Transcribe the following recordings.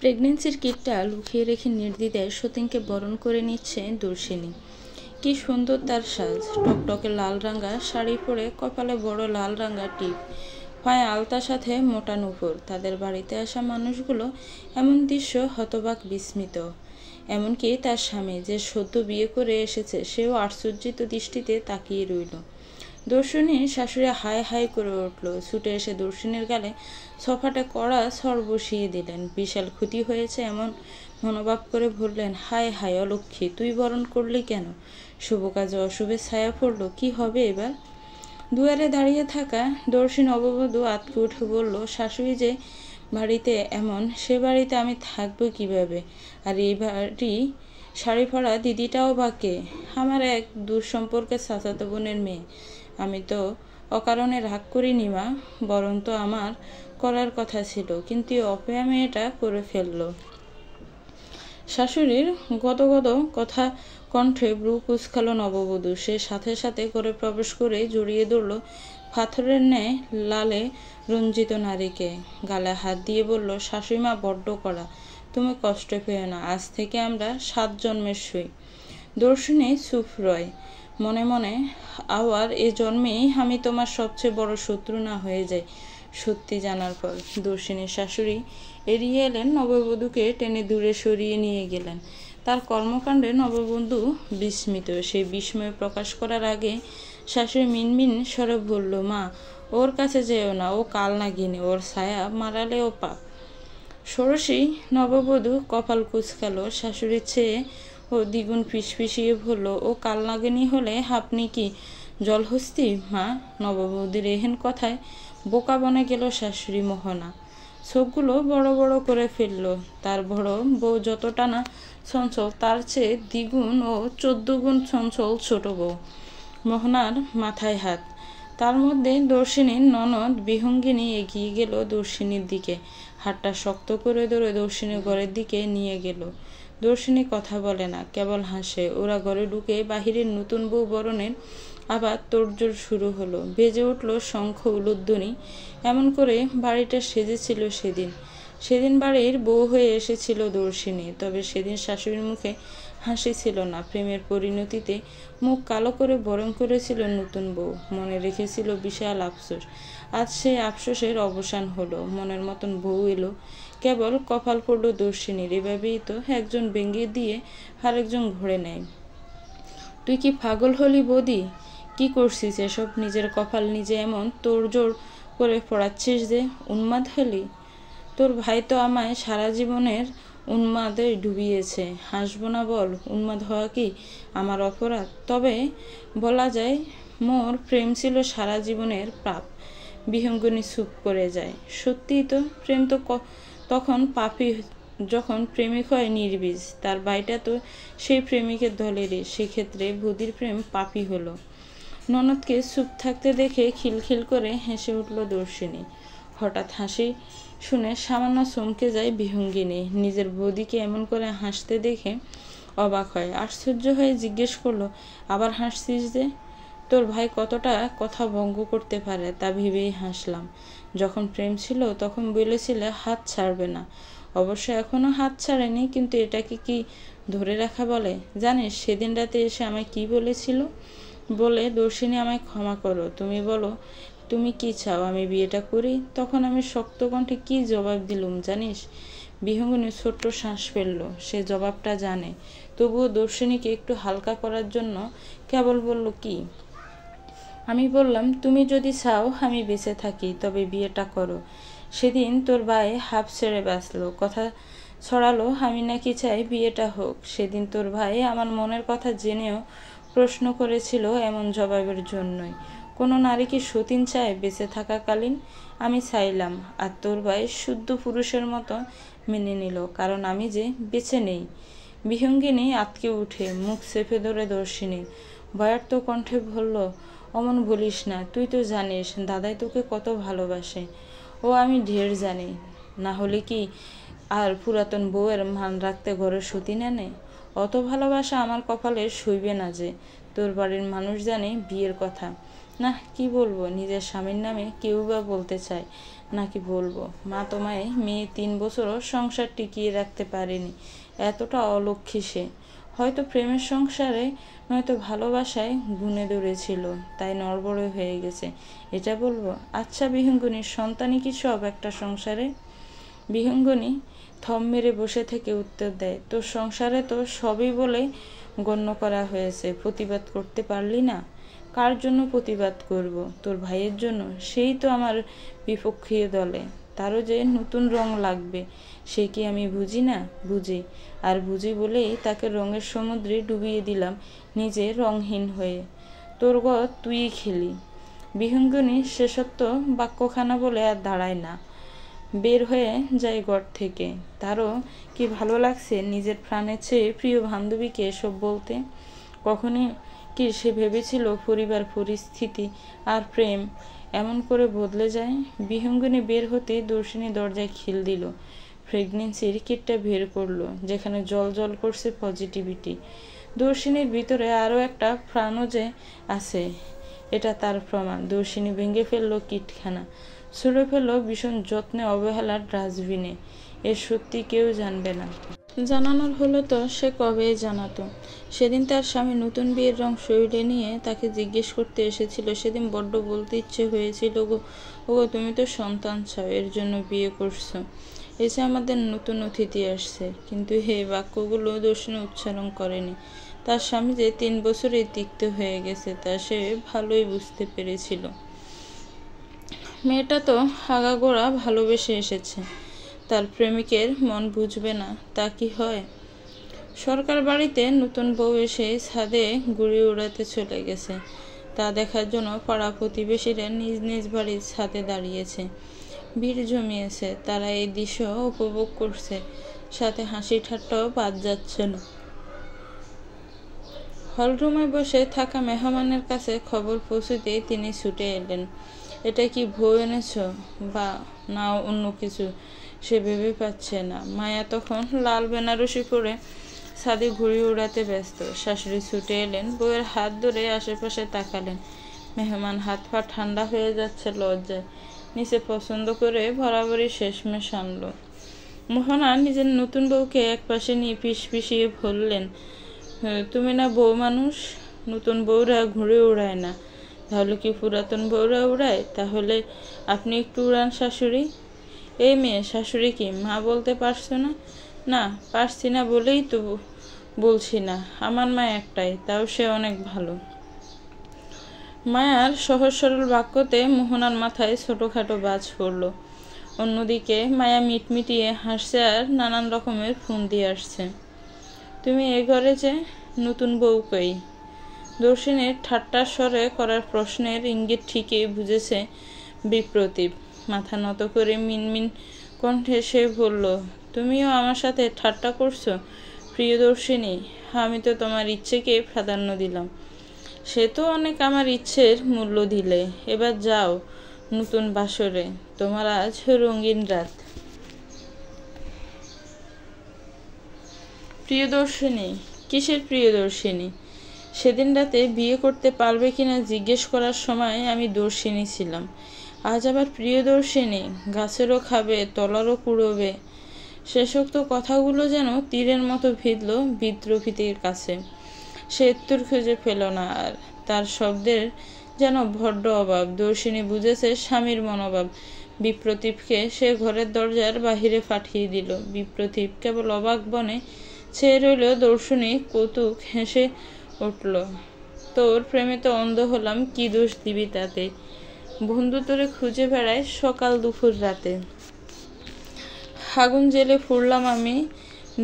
প্রেগনেন্সির কিটটা লুকিয়ে রেখে নির্দ্বিধায় সতীনকে বরণ করে নিচ্ছে দর্শিনী। কি সুন্দর তার সাজ, টকটকে লাল রাঙা শাড়ি পরে, কপালে বড় লাল রাঙা টিপ, পায়ে আলতার সাথে মোটা নুপুর। তাদের বাড়িতে আসা মানুষগুলো এমন দৃশ্য হতবাক বিস্মিত। এমনকি তার স্বামী, যে সদ্য বিয়ে করে এসেছে, সেও আশ্চর্যিত দৃষ্টিতে তাকিয়ে রইল। দর্শিনীর শাশুড়ি হায় হায় করে উঠল। ছুটে এসে দর্শিনীর গালে সোফাটা কড়া সর বসিয়ে দিলেন। বিশাল ক্ষতি হয়েছে এমন মনোভাব করে বললেন, হায় হায় অলক্ষ্মী, তুই বরণ করলি কেন? শুভ কাজে অশুভের ছায়া পড়ল, কি হবে এবার? দুয়ারে দাঁড়িয়ে থাকা দর্শিনী অববধূ আতকে উঠে বলল, শাশুড়ি যে বাড়িতে এমন, সে বাড়িতে আমি থাকবো কিভাবে? আর এই বাড়ি শাড়ি পরা দিদিটাও বা কে? আমার এক দূর সম্পর্কের চাচাতো বোনের মেয়ে। আমি তো অকারণে রাগ করিনি মা, বরং তো আমার করার কথা ছিল, কিন্তু অপয়া মেয়েটা করে ফেললো। শাশুড়ির গদগদ কথা কণ্ঠে ব্রু কুচকালো নববধূ। সে সাথে সাথে করে প্রবেশ করে জড়িয়ে ধরল পাথরের ন্যায় লালে রঞ্জিত নারীকে। গালে হাত দিয়ে বলল, শাশুড়িমা বড্ড কড়া, তুমি কষ্ট পেও না, আজ থেকে আমরা 7 জন্মের সই। দর্শিনী চুপ রয়, মনে মনে আবার এ জন্মেই আমি তোমার সবচেয়ে বড় শত্রু না হয়ে যাই। সত্যি জানার পর দর্শিনীর শাশুড়ি এড়িয়ে এলেন, নববধূকে টেনে দূরে সরিয়ে নিয়ে গেলেন। তার কর্মকাণ্ডে নববধূ বিস্মিত। সেই বিস্ময় প্রকাশ করার আগে শাশুড়ি মিনমিন স্বরে বলল, মা, ওর কাছে যেও না, ও কাল নাগিনী, ওর ছায়া মারালেও পাপ। ষোড়শী নববধূ কপাল কুচকালো। শাশুড়ির চেয়ে ও দ্বিগুণ ফিসফিসিয়ে বলল, ও কাল নাগিনী হলে আপনি কি জলহস্তি মা? নববধূর এহেন কথায় বোকা বনে গেল শাশুড়ি মোহনা। চোখগুলো বড় বড় করে ফেলল। তার বড় বউ যতটা না চঞ্চল, তার চেয়ে দ্বিগুণ ও 14 গুণ চঞ্চল ছোট বউ। মোহনার মাথায় হাত। তার মধ্যে দর্শিনীর ননদ বিহঙ্গিনী এগিয়ে গেল দর্শিনীর দিকে। হাতটা শক্ত করে ধরে দর্শিনী ঘরের দিকে নিয়ে গেল। দর্শিনী কথা বলে না, কেবল হাসে। ওরা ঘরে ঢুকে বাহিরের নতুন বউ বরণের আবার তোড়জোড় শুরু হলো। বেজে উঠল শঙ্খ উলুধ্বনি। এমন করে বাড়িটা সেজেছিল সেদিন। সেদিন বাড়ির বউ হয়ে এসেছিল দর্শিনী। তবে সেদিন শাশুড়ির মুখে হাসি ছিল না। প্রেমের পরিণতিতে মুখ কালো করে বরণ করেছিল নতুন বউ। মনে রেখেছিল বিশাল আফসোস। আজ সেই আফসোসের অবসান হলো। মনের মতন বউ এলো। কেবল কপাল পড়ল দর্শিনীর। এভাবেই তো একজন ভেঙে দিয়ে আরেকজন ঘুরে নেয়। তুই কি পাগল হলি বৌদি? কি করছিস এসব? নিজের কপাল নিজে এমন তোড়জোড় করে পড়াচ্ছিস যে উন্মাদ হলি? তোর ভাই তো আমায় সারা জীবনের উন্মাদে ডুবিয়েছে। হাসবো না বল? উন্মাদ হওয়া কি আমার অপরাধ? তবে বলা যায় মোর প্রেম ছিল সারা জীবনের পাপ। বিহঙ্গিনী চুপ করে যায়। সত্যিই তো, প্রেম তো তখন পাপী যখন প্রেমিক হয় নির্বীজ। তার ভাইটা তো সেই প্রেমিকের দলেরই। সেক্ষেত্রে বুধির প্রেম পাপী হলো। ননদকে চুপ থাকতে দেখে খিলখিল করে হেসে উঠল দর্শিনী। হঠাৎ হাসি শুনে সামান্য চমকে যায় বিহঙ্গিনী। নিজের বৌদিকে এমন করে হাসতে দেখে অবাক হয়। আশ্চর্য হয়ে জিজ্ঞেস করলো, আবার হাসছিস যে? তোর ভাই কতটা কথা ভঙ্গ করতে পারে তা ভেবেই হাসলাম। যখন প্রেম ছিল তখন বলেছিলে হাত ছাড়বে না। অবশ্য এখনো হাত ছাড়েনি, কিন্তু এটাকে কি ধরে রাখা বলে? জানিস সেদিন রাতে এসে আমায় কি বলেছিল? বলে, দর্শিনী আমায় ক্ষমা করো, তুমি বলো তুমি কি চাও আমি বিয়েটা করি? তখন আমি শক্ত কণ্ঠে কি জবাব দিলুম জানিস? বিহঙ্গিনী ছোট্ট শ্বাস ফেলল। সে জবাবটা জানে, তবুও দর্শিনীকে একটু হালকা করার জন্য কেবল বলল, কি? আমি বললাম, তুমি যদি চাও আমি বেঁচে থাকি তবে বিয়েটা করো। সেদিন তোর ভাই হাফ ছেড়ে বাঁচলো, কথা ছড়ালো আমি নাকি চাই বিয়েটা হোক। সেদিন তোর ভাই আমার মনের কথা জেনেও প্রশ্ন করেছিল এমন জবাবের জন্যই। কোনো নারী কি সতীন চায় বেঁচে থাকাকালীন? আমি চাইলাম, আর তোর ভাই শুদ্ধ পুরুষের মতো মেনে নিল, কারণ আমি যে বেঁচে নেই। বিহঙ্গিনী আতকে উঠে মুখ চেপে ধরে দর্শিনীর ভয়ার্ত কণ্ঠে বলল, অমন বলিস না। তুই তো জানিস দাদাই তোকে কত ভালোবাসে। ও আমি ঢের জানি, না হলে কি আর পুরাতন বউয়ের মান রাখতে ঘরে সতীন এনে? অত ভালোবাসা আমার কপালে সইবে না যে। তোর বাড়ির মানুষ জানে বিয়ের কথা। না, কি বলবো, নিজের স্বামীর নামে কেউ বা বলতে চায় নাকি বলবো? মা তোমায় মেয়ে 3 বছরও সংসার টিকিয়ে রাখতে পারেনি, এতটা অলক্ষী সে। হয়তো প্রেমের সংসারে নয়তো ভালোবাসায় গুণে ধরেছিল, তাই নড়বড়ে হয়ে গেছে, এটা বলবো? আচ্ছা বিহঙ্গিনীর সন্তানই কি সব একটা সংসারে? বিহঙ্গিনী থম মেরে বসে থেকে উত্তর দেয়, তোর সংসারে তো সবই বলে গণ্য করা হয়েছে, প্রতিবাদ করতে পারলি না? কার জন্য প্রতিবাদ করব? তোর ভাইয়ের জন্য, সেই তো আমার বিপক্ষীয় দলে, তারও যে নতুন রং লাগবে সে কি আমি বুঝি না? বুঝি, আর বুঝি বলেই তাকে রঙের সমুদ্রে ডুবিয়ে দিলাম, নিজে রংহীন হয়ে। তোর গদ তুই খেলি। বিহঙ্গিনী শেষোক্ত বাক্যখানা বলে আর দাঁড়ায় না, বের হয়ে যায় ঘর থেকে। তারও কি ভালো লাগছে নিজের প্রাণের চেয়ে প্রিয় বান্ধবীকে এসব বলতে। কখনই কি সে ভেবেছিল পরিবার, পরিস্থিতি আর প্রেম এমন করে বদলে যায়? বিহঙ্গিনী বের হতে দর্শিনী দরজায় খিল দিল। প্রেগনেন্সির কিটটা বের করলো, যেখানে জল জল করছে পজিটিভিটি। দর্শিনীর ভিতরে আরও একটা প্রাণও যে আছে, এটা তার প্রমাণ। দর্শিনী ভেঙে ফেললো কিটখানা, ছুঁড়ে ফেললো ভীষণ যত্নে অবহেলার ডাস্টবিনে। এর সত্যি কেউ জানবে না। জানানোর হলো তো সে কবেই জানাতো। সেদিন তার স্বামী নতুন বিয়ের রং শরীরে নিয়ে তাকে জিজ্ঞেস করতে এসেছিল। সেদিন বড্ড বলতে ইচ্ছে হয়েছিল, ওগো তুমি তো সন্তান চাও, এর জন্য বিয়ে করছো, এসে আমাদের নতুন অতিথি আসছে। কিন্তু হে বাক্যগুলো দর্শনে উচ্চারণ করেনি। তার স্বামী যে 3 বছরে তিক্ত হয়ে গেছে তা সে ভালোই বুঝতে পেরেছিল। মেয়েটা তো আগাগোড়া ভালোবেসে এসেছে, তার প্রেমিকের মন বুঝবে না তা কি হয়? সরকার বাড়িতে নতুন বউ এসে ছাদে ঘুড়ি উড়াতে চলে গেছে। তা দেখার জন্য পাড়া প্রতিবেশীরা নিজ নিজ বাড়ির ছাদে দাঁড়িয়েছে, ভিড় জমিয়েছে। তারা এই দৃশ্য উপভোগ করছে, সাথে হাসি ঠাট্টাও বাদ যাচ্ছে না। হলরুমে বসে থাকা মেহমানের কাছে খবর পৌঁছতেই তিনি ছুটে এলেন। এটা কি বউ এনেছ বা না অন্য কিছু সে ভেবে পাচ্ছে না। মায়া তখন লাল বেনারসি পরে ছাদে ঘুড়ি উড়াতে ব্যস্ত। শাশুড়ি ছুটে এলেন, বউয়ের হাত ধরে আশেপাশে তাকালেন। মেহমান হাত পা ঠান্ডা হয়ে যাচ্ছে লজ্জায়, নিচে পছন্দ করে বরাবরই শেষমেশ আনলো। মোহনা নিজের নতুন বউকে একপাশে নিয়ে পিষিয়ে বললেন, তুমি না বউ মানুষ? নতুন বউরা ঘুরে উড়ায় না, তাহলে কি পুরাতন বউরা উড়ায়? তাহলে আপনি একটু উড়ান শাশুড়ি। এই মেয়ে, শাশুড়ি কি মা বলতে পারছো না? না, পারছি না বলেই তো বলছি না। আমার মা একটাই, তাও সে অনেক ভালো। মায়ার সহজ সরল বাক্যতে মোহনার মাথায় ছোটোখাটো বাজ পড়ল। অন্যদিকে মায়া মিটমিটিয়ে হাসছে আর নানান রকমের ফোন দিয়ে আসছে। তুমি এ ঘরে যে নতুন বউ কই? দর্শিনীর ঠাট্টার স্বরে করার প্রশ্নের ইঙ্গিত ঠিকই বুঝেছে বিপ্রতীপ। মাথা নত করে মিনমিন কণ্ঠে সে বলল, তুমিও আমার সাথে ঠাট্টা করছো প্রিয়দর্শিনী? আমি তো তোমার ইচ্ছেকে প্রাধান্য দিলাম। সে তো অনেক আমার ইচ্ছের মূল্য দিলে। এবার যাও নতুন বাসরে, তোমার আজ রঙিন রাত। প্রিয়দর্শিনী? কিসের প্রিয়দর্শিনী? সেদিন রাতে বিয়ে করতে পারবে কিনা জিজ্ঞেস করার সময় আমি দর্শিনী ছিলাম, আজ আবার প্রিয়দর্শিনী? গাছেরও খাবে, তলারও কুড়োবে। শেষোক্ত কথাগুলো যেন তীরের মতো ভিঁধল বিদ্রোহীদের কাছে। সে উত্তর খুঁজে পেল না, আর তার শব্দের যেন বড্ড অভাব। দর্শিনী বুঝেছে স্বামীর মনোভাব। বিপ্রতীপকে সে ঘরের দরজার বাহিরে পাঠিয়ে দিল। বিপ্রতীপ কেবল অবাক বনে চেয়ে রইল। দর্শনী কৌতুক হেসে উঠল, তোর প্রেমে তো অন্ধ হলাম, কি দোষ দিবি তাতে? বন্ধু তোরে খুঁজে বেড়ায় সকাল দুপুর রাতে। আগুন জেলে ফুরলাম আমি,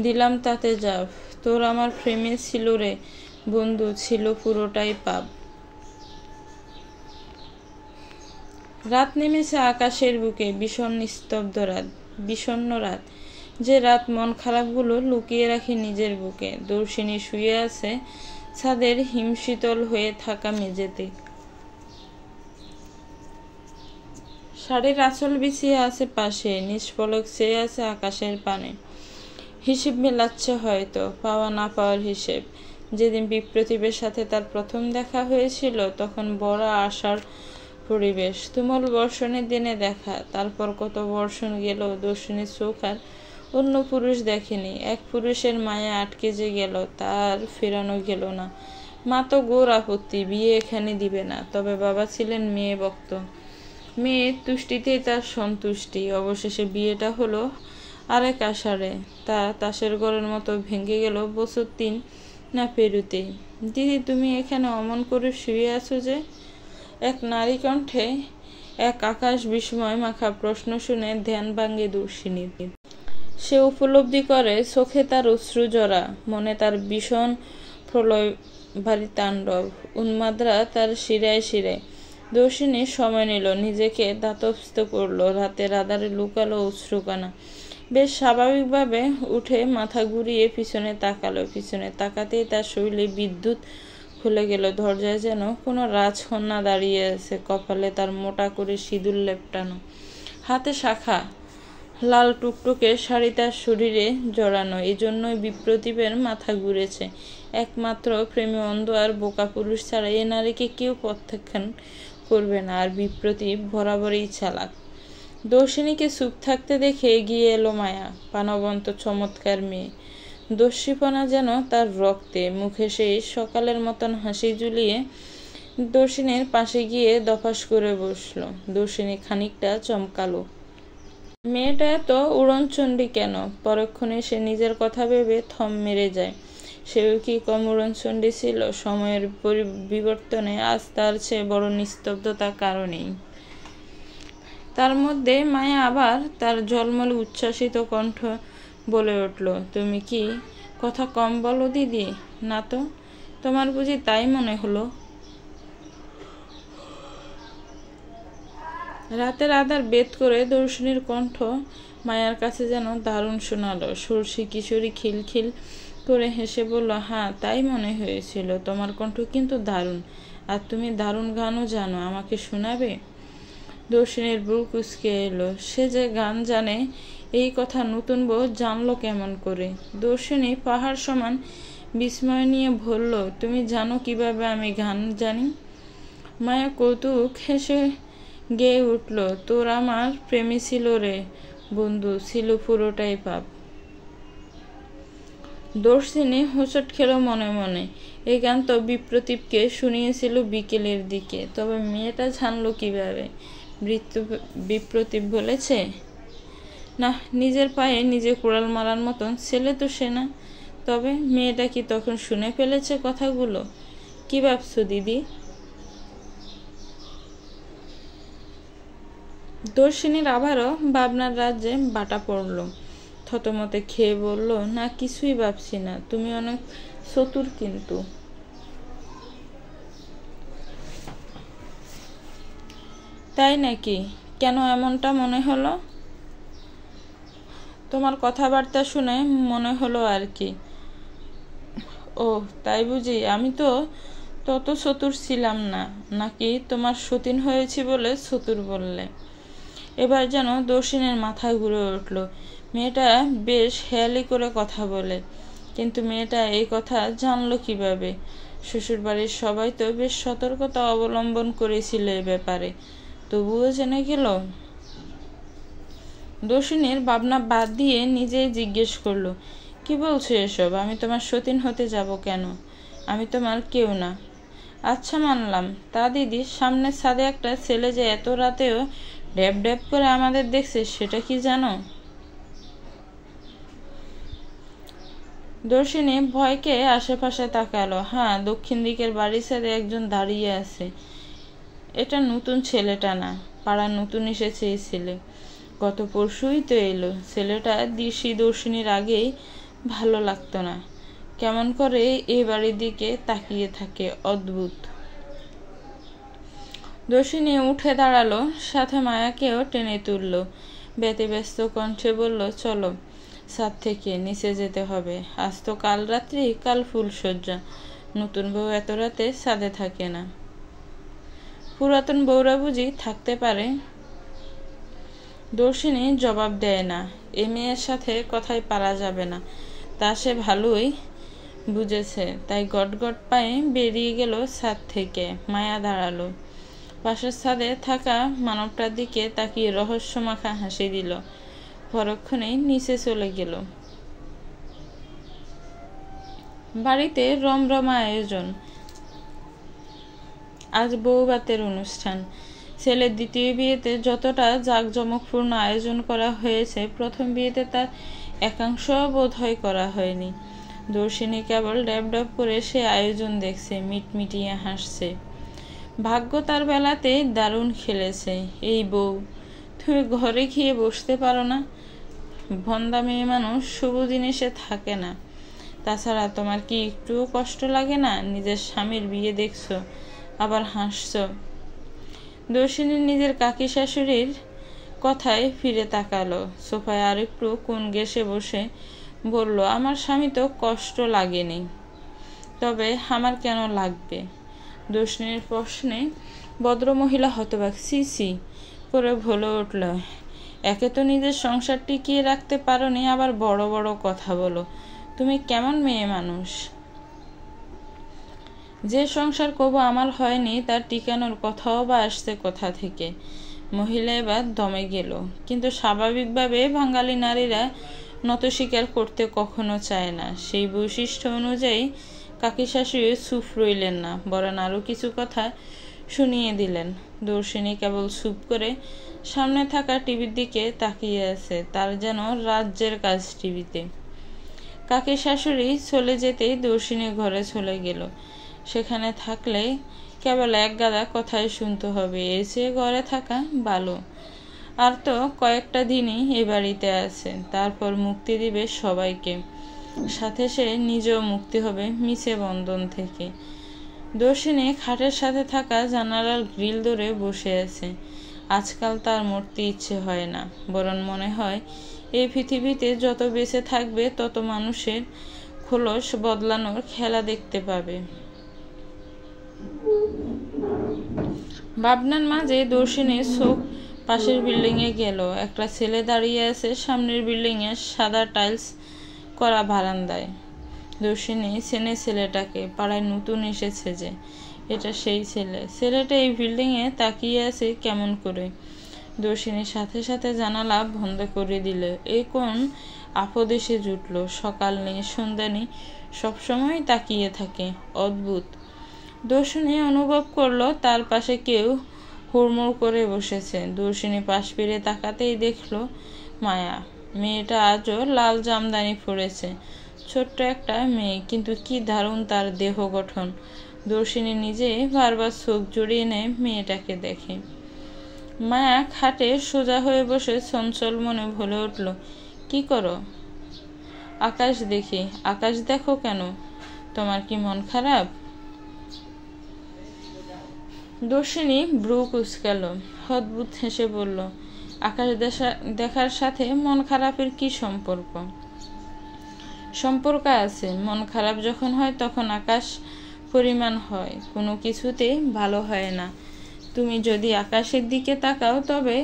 দিলাম তাতে জাপ। তোর আমার প্রেমে ছিল রে বন্ধু, ছিল পুরোটাই পাপ। রাত নেমেছে আকাশের বুকে, বিষণ্ণ নিস্তব্ধ রাত, বিষণ্ণ রাত। যে রাত মন খারাপগুলো লুকিয়ে রাখে নিজের বুকে। দর্শিনী শুয়ে আছে ছাদের হিমশীতল হয়ে থাকা মেঝেতে। শাড়ির আঁচল বিছিয়ে আছে পাশে, নিষ্পলক চেয়ে আছে আকাশের পানে। হিসেব মেলাচ্ছে হয়তো, পাওয়া না পাওয়ার হিসেব। যেদিন বিপ্রতীপের সাথে তার প্রথম দেখা হয়েছিল তখন বড় আশার পরিবেশ। তুমুল বর্ষণের দিনে দেখা, তারপর কত বর্ষণ গেল, দর্শিনীর চোখ আর অন্য পুরুষ দেখেনি। এক পুরুষের মায়া আটকে যে গেল, তার ফেরানো গেল না। মা তো ঘোর আপত্তি, বিয়ে এখানে দিবে না। তবে বাবা ছিলেন মেয়ে ভক্ত, মেয়ের তুষ্টিতেই তার সন্তুষ্টি। অবশেষে বিয়েটা হলো আরেক আষাঢ়ে। তা তাসের ঘরের মতো ভেঙে গেল বছর 3 না পেরুতেই। দিদি, তুমি এখানে অমন করে শুয়ে আছো যে? এক নারী কণ্ঠে এক আকাশ বিস্ময় মাখা প্রশ্ন শুনে ধ্যান ভাঙে দর্শিনীর। সে উপলব্ধি করে চোখে তার অশ্রু জরা, মনে তার ভীষণ প্রলয় ভারী তাণ্ডব, উন্মাদরা তার শিরায় শিরায়। দর্শিনী সময় নিল, নিজেকে দাতস্থ করলো, রাতের আধারে লুকালো অশ্রুকানা। বেশ স্বাভাবিকভাবে উঠে মাথা ঘুরিয়ে পিছনে তাকালো। পিছনে তাকাতেই তার শরীরে বিদ্যুৎ খুলে গেল। দরজায় যেন কোনো রাজকন্যা দাঁড়িয়ে আছে, কপালে তার মোটা করে সিঁদুর লেপটানো, হাতে শাখা, লাল টুকটুকে শাড়ি তার শরীরে জড়ানো। এই জন্যই বিপ্রতীপের মাথা ঘুরেছে। একমাত্র প্রেমী অন্ধ আর বোকা পুরুষ ছাড়া এ নারীকে কেউ প্রত্যাখ্যান করবে না। আর বিপ্রতীপ বরাবরই চালাক। দর্শিনীকে চুপ থাকতে দেখে এগিয়ে এলো মায়া। প্রাণবন্ত চমৎকার মেয়ে, দস্যিপনা যেন তার রক্তে। মুখে সেই সকালের মতন হাসি ঝুলিয়ে দর্শিনীর পাশে গিয়ে দফাস করে বসলো। দর্শিনী খানিকটা চমকালো। মেয়েটা এত উড়নচণ্ডী কেন? পরক্ষণে সে নিজের কথা ভেবে থম মেরে যায়। সেও কি কম উড়নচণ্ডী ছিল? সময়ের বিবর্তনে আজ তার চেয়ে বড় নিস্তব্ধতার কারণেই। তার মধ্যে মায়া আবার তার ঝলমলে উচ্ছ্বাসিত কণ্ঠ বলে উঠল, তুমি কি কথা কম বলো দিদি? না তো, তোমার বুঝি তাই মনে হলো? রাতের আধার বেদ করে দর্শিনীর কণ্ঠ মায়ার কাছে যেন দারুণ শোনালো। সরষী কিশোরী খিলখিল করে হেসে বলল, হ্যাঁ, তাই মনে হয়েছিল। তোমার কণ্ঠ কিন্তু দারুণ, আর তুমি দারুণ গানও জানো। আমাকে শোনাবে? দর্শিনীর বুক কুঁচকে এলো। সে যে গান জানে এই কথা নতুন বউ জানলো কেমন করে? দর্শিনী পাহাড় সমান বিস্ময় নিয়ে বলল, তুমি জানো কিভাবে আমি গান জানি? মায়া কৌতুক হেসে গেয়ে উঠল, তোর আমার প্রেমী ছিল রে বন্ধু, ছিল পুরোটাই পাপ। দর্শিনী হোঁচট খেল মনে মনে। এই গান তো বিপ্রতীপকে শুনিয়েছিল বিকেলের দিকে। তবে মেয়েটা জানলো কিভাবে? বিপ্রতীপ বলেছে? না, নিজের পায়ে নিজে কুড়াল মারার মতন ছেলে তো সে না। তবে মেয়েটা কি তখন শুনে ফেলেছে কথাগুলো? কি ভাবছো দিদি? দর্শিনীর আবারও ভাবনার রাজ্যে বাটা পড়ল। থতমতে খেয়ে বলল, না, কিছুই ভাবছি না। তুমি অনেক চতুর কিন্তু। তাই নাকি? কেন এমনটা মনে হলো? তোমার কথাবার্তা শুনে মনে হলো আর কি। ও তাই বুঝি? আমি তো তত চতুর ছিলাম না। নাকি তোমার সতীন হয়েছি বলে চতুর বললে? এবার যেন দর্শিনীর মাথা ঘুরে উঠল। মেয়েটা বেশ হেয়ালি করে কথা বলে, কিন্তু মেয়েটা এই কথা জানলো কিভাবে? শ্বশুরবাড়ির সবাই তো বেশ সতর্কতা অবলম্বন করেছিল এ ব্যাপারে, তবুও জেনে গেল। দর্শিনীর ভাবনা বাদ দিয়ে নিজেই জিজ্ঞেস করলো, কি বলছো এসব? আমি তোমার সতীন হতে যাব কেন? আমি তোমার কেউ না। আচ্ছা, মানলাম। তা দিদি, সামনের ছাদে একটা ছেলে যে এত রাতেও ড্যাব ড্যাব করে আমাদের দেখছে, সেটা কি জানো? দর্শিনী ভয়কে আশেপাশে তাকালো। হ্যাঁ, দক্ষিণ দিকের বাড়ির ছাদে একজন দাঁড়িয়ে আছে। এটা নতুন ছেলেটা না, পাড়ার নতুন এসেছে এই ছেলে। গত পরশুই তো এলো। ছেলেটা দিশি দর্শিনীর আগেই ভালো লাগতো না। কেমন করে এই বাড়ির দিকে তাকিয়ে থাকে, অদ্ভুত। দর্শিনী উঠে দাঁড়ালো, সাথে মায়াকেও টেনে তুলল। ব্যতিব্যস্ত কণ্ঠে বলল, চলো, ছাদ থেকে নিচে যেতে হবে। আজ তো কাল রাত্রি, কাল ফুলশয্যা। নতুন বউ এত রাতে ছাদে থাকে না। পুরাতন বউরা বুঝি থাকতে পারে? দর্শিনী জবাব দেয় না। এ মেয়ের সাথে কথাই পারা যাবে না, তা সে ভালোই বুঝেছে। তাই গটগট পায়ে বেরিয়ে গেল ছাদ থেকে। মায়া দাঁড়ালো। পাশের ছাদে থাকা মানবটার দিকে তাকিয়ে রহস্যমাখা হাসি দিল। পরক্ষণেই নিচে চলে গেল। বাড়িতে রমরমা আয়োজন। আজ বউভাতের অনুষ্ঠান। ছেলের দ্বিতীয় বিয়েতে যতটা জাঁকজমকপূর্ণ আয়োজন করা হয়েছে, প্রথম বিয়েতে তার একাংশ বোধ হয় করা হয়নি। দর্শিনী কেবল ড্যাব ড্যাব করে সে আয়োজন দেখছে, মিটমিটিয়ে হাসছে। ভাগ্য তার বেলাতেই দারুণ খেলেছে। এই বউ, তুমি ঘরে খেয়ে বসতে পারো না? ভন্দা মেয়ে মানুষ শুভ জিনিসে থাকে না। তাছাড়া তোমার কি একটুও কষ্ট লাগে না? নিজের স্বামীর বিয়ে দেখছো, আবার হাসছো। দর্শিনী নিজের কাকি শাশুড়ির কথায় ফিরে তাকালো। সোফায় আরেকটু কোণ ঘেঁষে বসে বলল, আমার স্বামী তো কষ্ট লাগেনি, তবে আমার কেন লাগবে? দর্শিনীর প্রশ্নে ভদ্রমহিলা হতবাক। সি সি করে বলে উঠল, একে তো নিজের সংসার টিকিয়ে রাখতে পারোনি, আবার বড় বড় কথা বলো। তুমি কেমন মেয়ে মানুষ? যে সংসার কবু আমার হয়নি, তার টিকানোর কথাও বা আসছে কোথা থেকে? মহিলা এবার দমে গেল। কিন্তু স্বাভাবিকভাবে বাঙালি নারীরা নত স্বীকার করতে কখনো চায় না। সেই বৈশিষ্ট্য অনুযায়ী কাকি শাশুড়ি চুপ রইলেন না, বরং আরও কিছু কথা শুনিয়ে দিলেন। দর্শিনী কেবল চুপ করে সামনে থাকা টিভির দিকে তাকিয়ে আছে। তার যেন রাজ্যের কাজ টিভিতে। কাকি শাশুড়ি চলে যেতেই দর্শিনী ঘরে চলে গেল। সেখানে থাকলে কেবল এক গাদা কথাই শুনতে হবে, এর চেয়ে ঘরে থাকা ভালো। আর তো কয়েকটা দিনই এ বাড়িতে আছে, তারপর মুক্তি দিবে সবাইকে, সাথে সে নিজেও মুক্তি হবে মিছে বন্ধন থেকে। দর্শিনী খাটের সাথে থাকা জানালার গ্রিল ধরে বসে আছে। আজকাল তার মরতে ইচ্ছে হয় না, বরং মনে হয় এই পৃথিবীতে যত বেঁচে থাকবে তত মানুষের খোলস বদলানোর খেলা দেখতে পাবে। ভাবনার মাঝে দর্শিনীর চোখ পাশের বিল্ডিংয়ে গেল। একটা ছেলে দাঁড়িয়ে আছে সামনের বিল্ডিংয়ের সাদা টাইলস করা বারান্দায়। দর্শিনী চেনে ছেলেটাকে, পাড়ায় নতুন এসেছে যে। এটা সেই ছেলে। ছেলেটা এই বিল্ডিংয়ে তাকিয়ে আছে কেমন করে। দর্শিনীর সাথে সাথে জানালা বন্ধ করে দিল। এই কোন আপদ এসে জুটল? সকাল নেই, সন্ধ্যা নেই, সবসময় তাকিয়ে থাকে। অদ্ভুত। দর্শিনী অনুভব করলো তার পাশে কেউ হুড়মুড় করে বসেছে। দর্শিনী পাশ ফিরে তাকাতেই দেখলো মায়া। মেয়েটা আজও লাল জামদানি পরেছে। ছোট্ট একটা মেয়ে, কিন্তু কি দারুণ তার দেহ গঠন। দর্শিনী নিজে বারবার চোখ জড়িয়ে নেয় মেয়েটাকে দেখে। মায়া খাটে সোজা হয়ে বসে চঞ্চল মনে বলে উঠল, কি করো? আকাশ দেখি। আকাশ দেখো কেন? তোমার কি মন খারাপ? দর্শিনী ভ্রু কুঁচকাল, অদ্ভুত হেসে বলল, আকাশ দেখার সাথে মন খারাপের কি সম্পর্ক? সম্পর্ক আছে। মন খারাপ যখন হয় তখন আকাশ পরিমাণ হয়, কোনো কিছুতেই ভালো হয় না। তুমি যদি আকাশের দিকে তাকাও তবে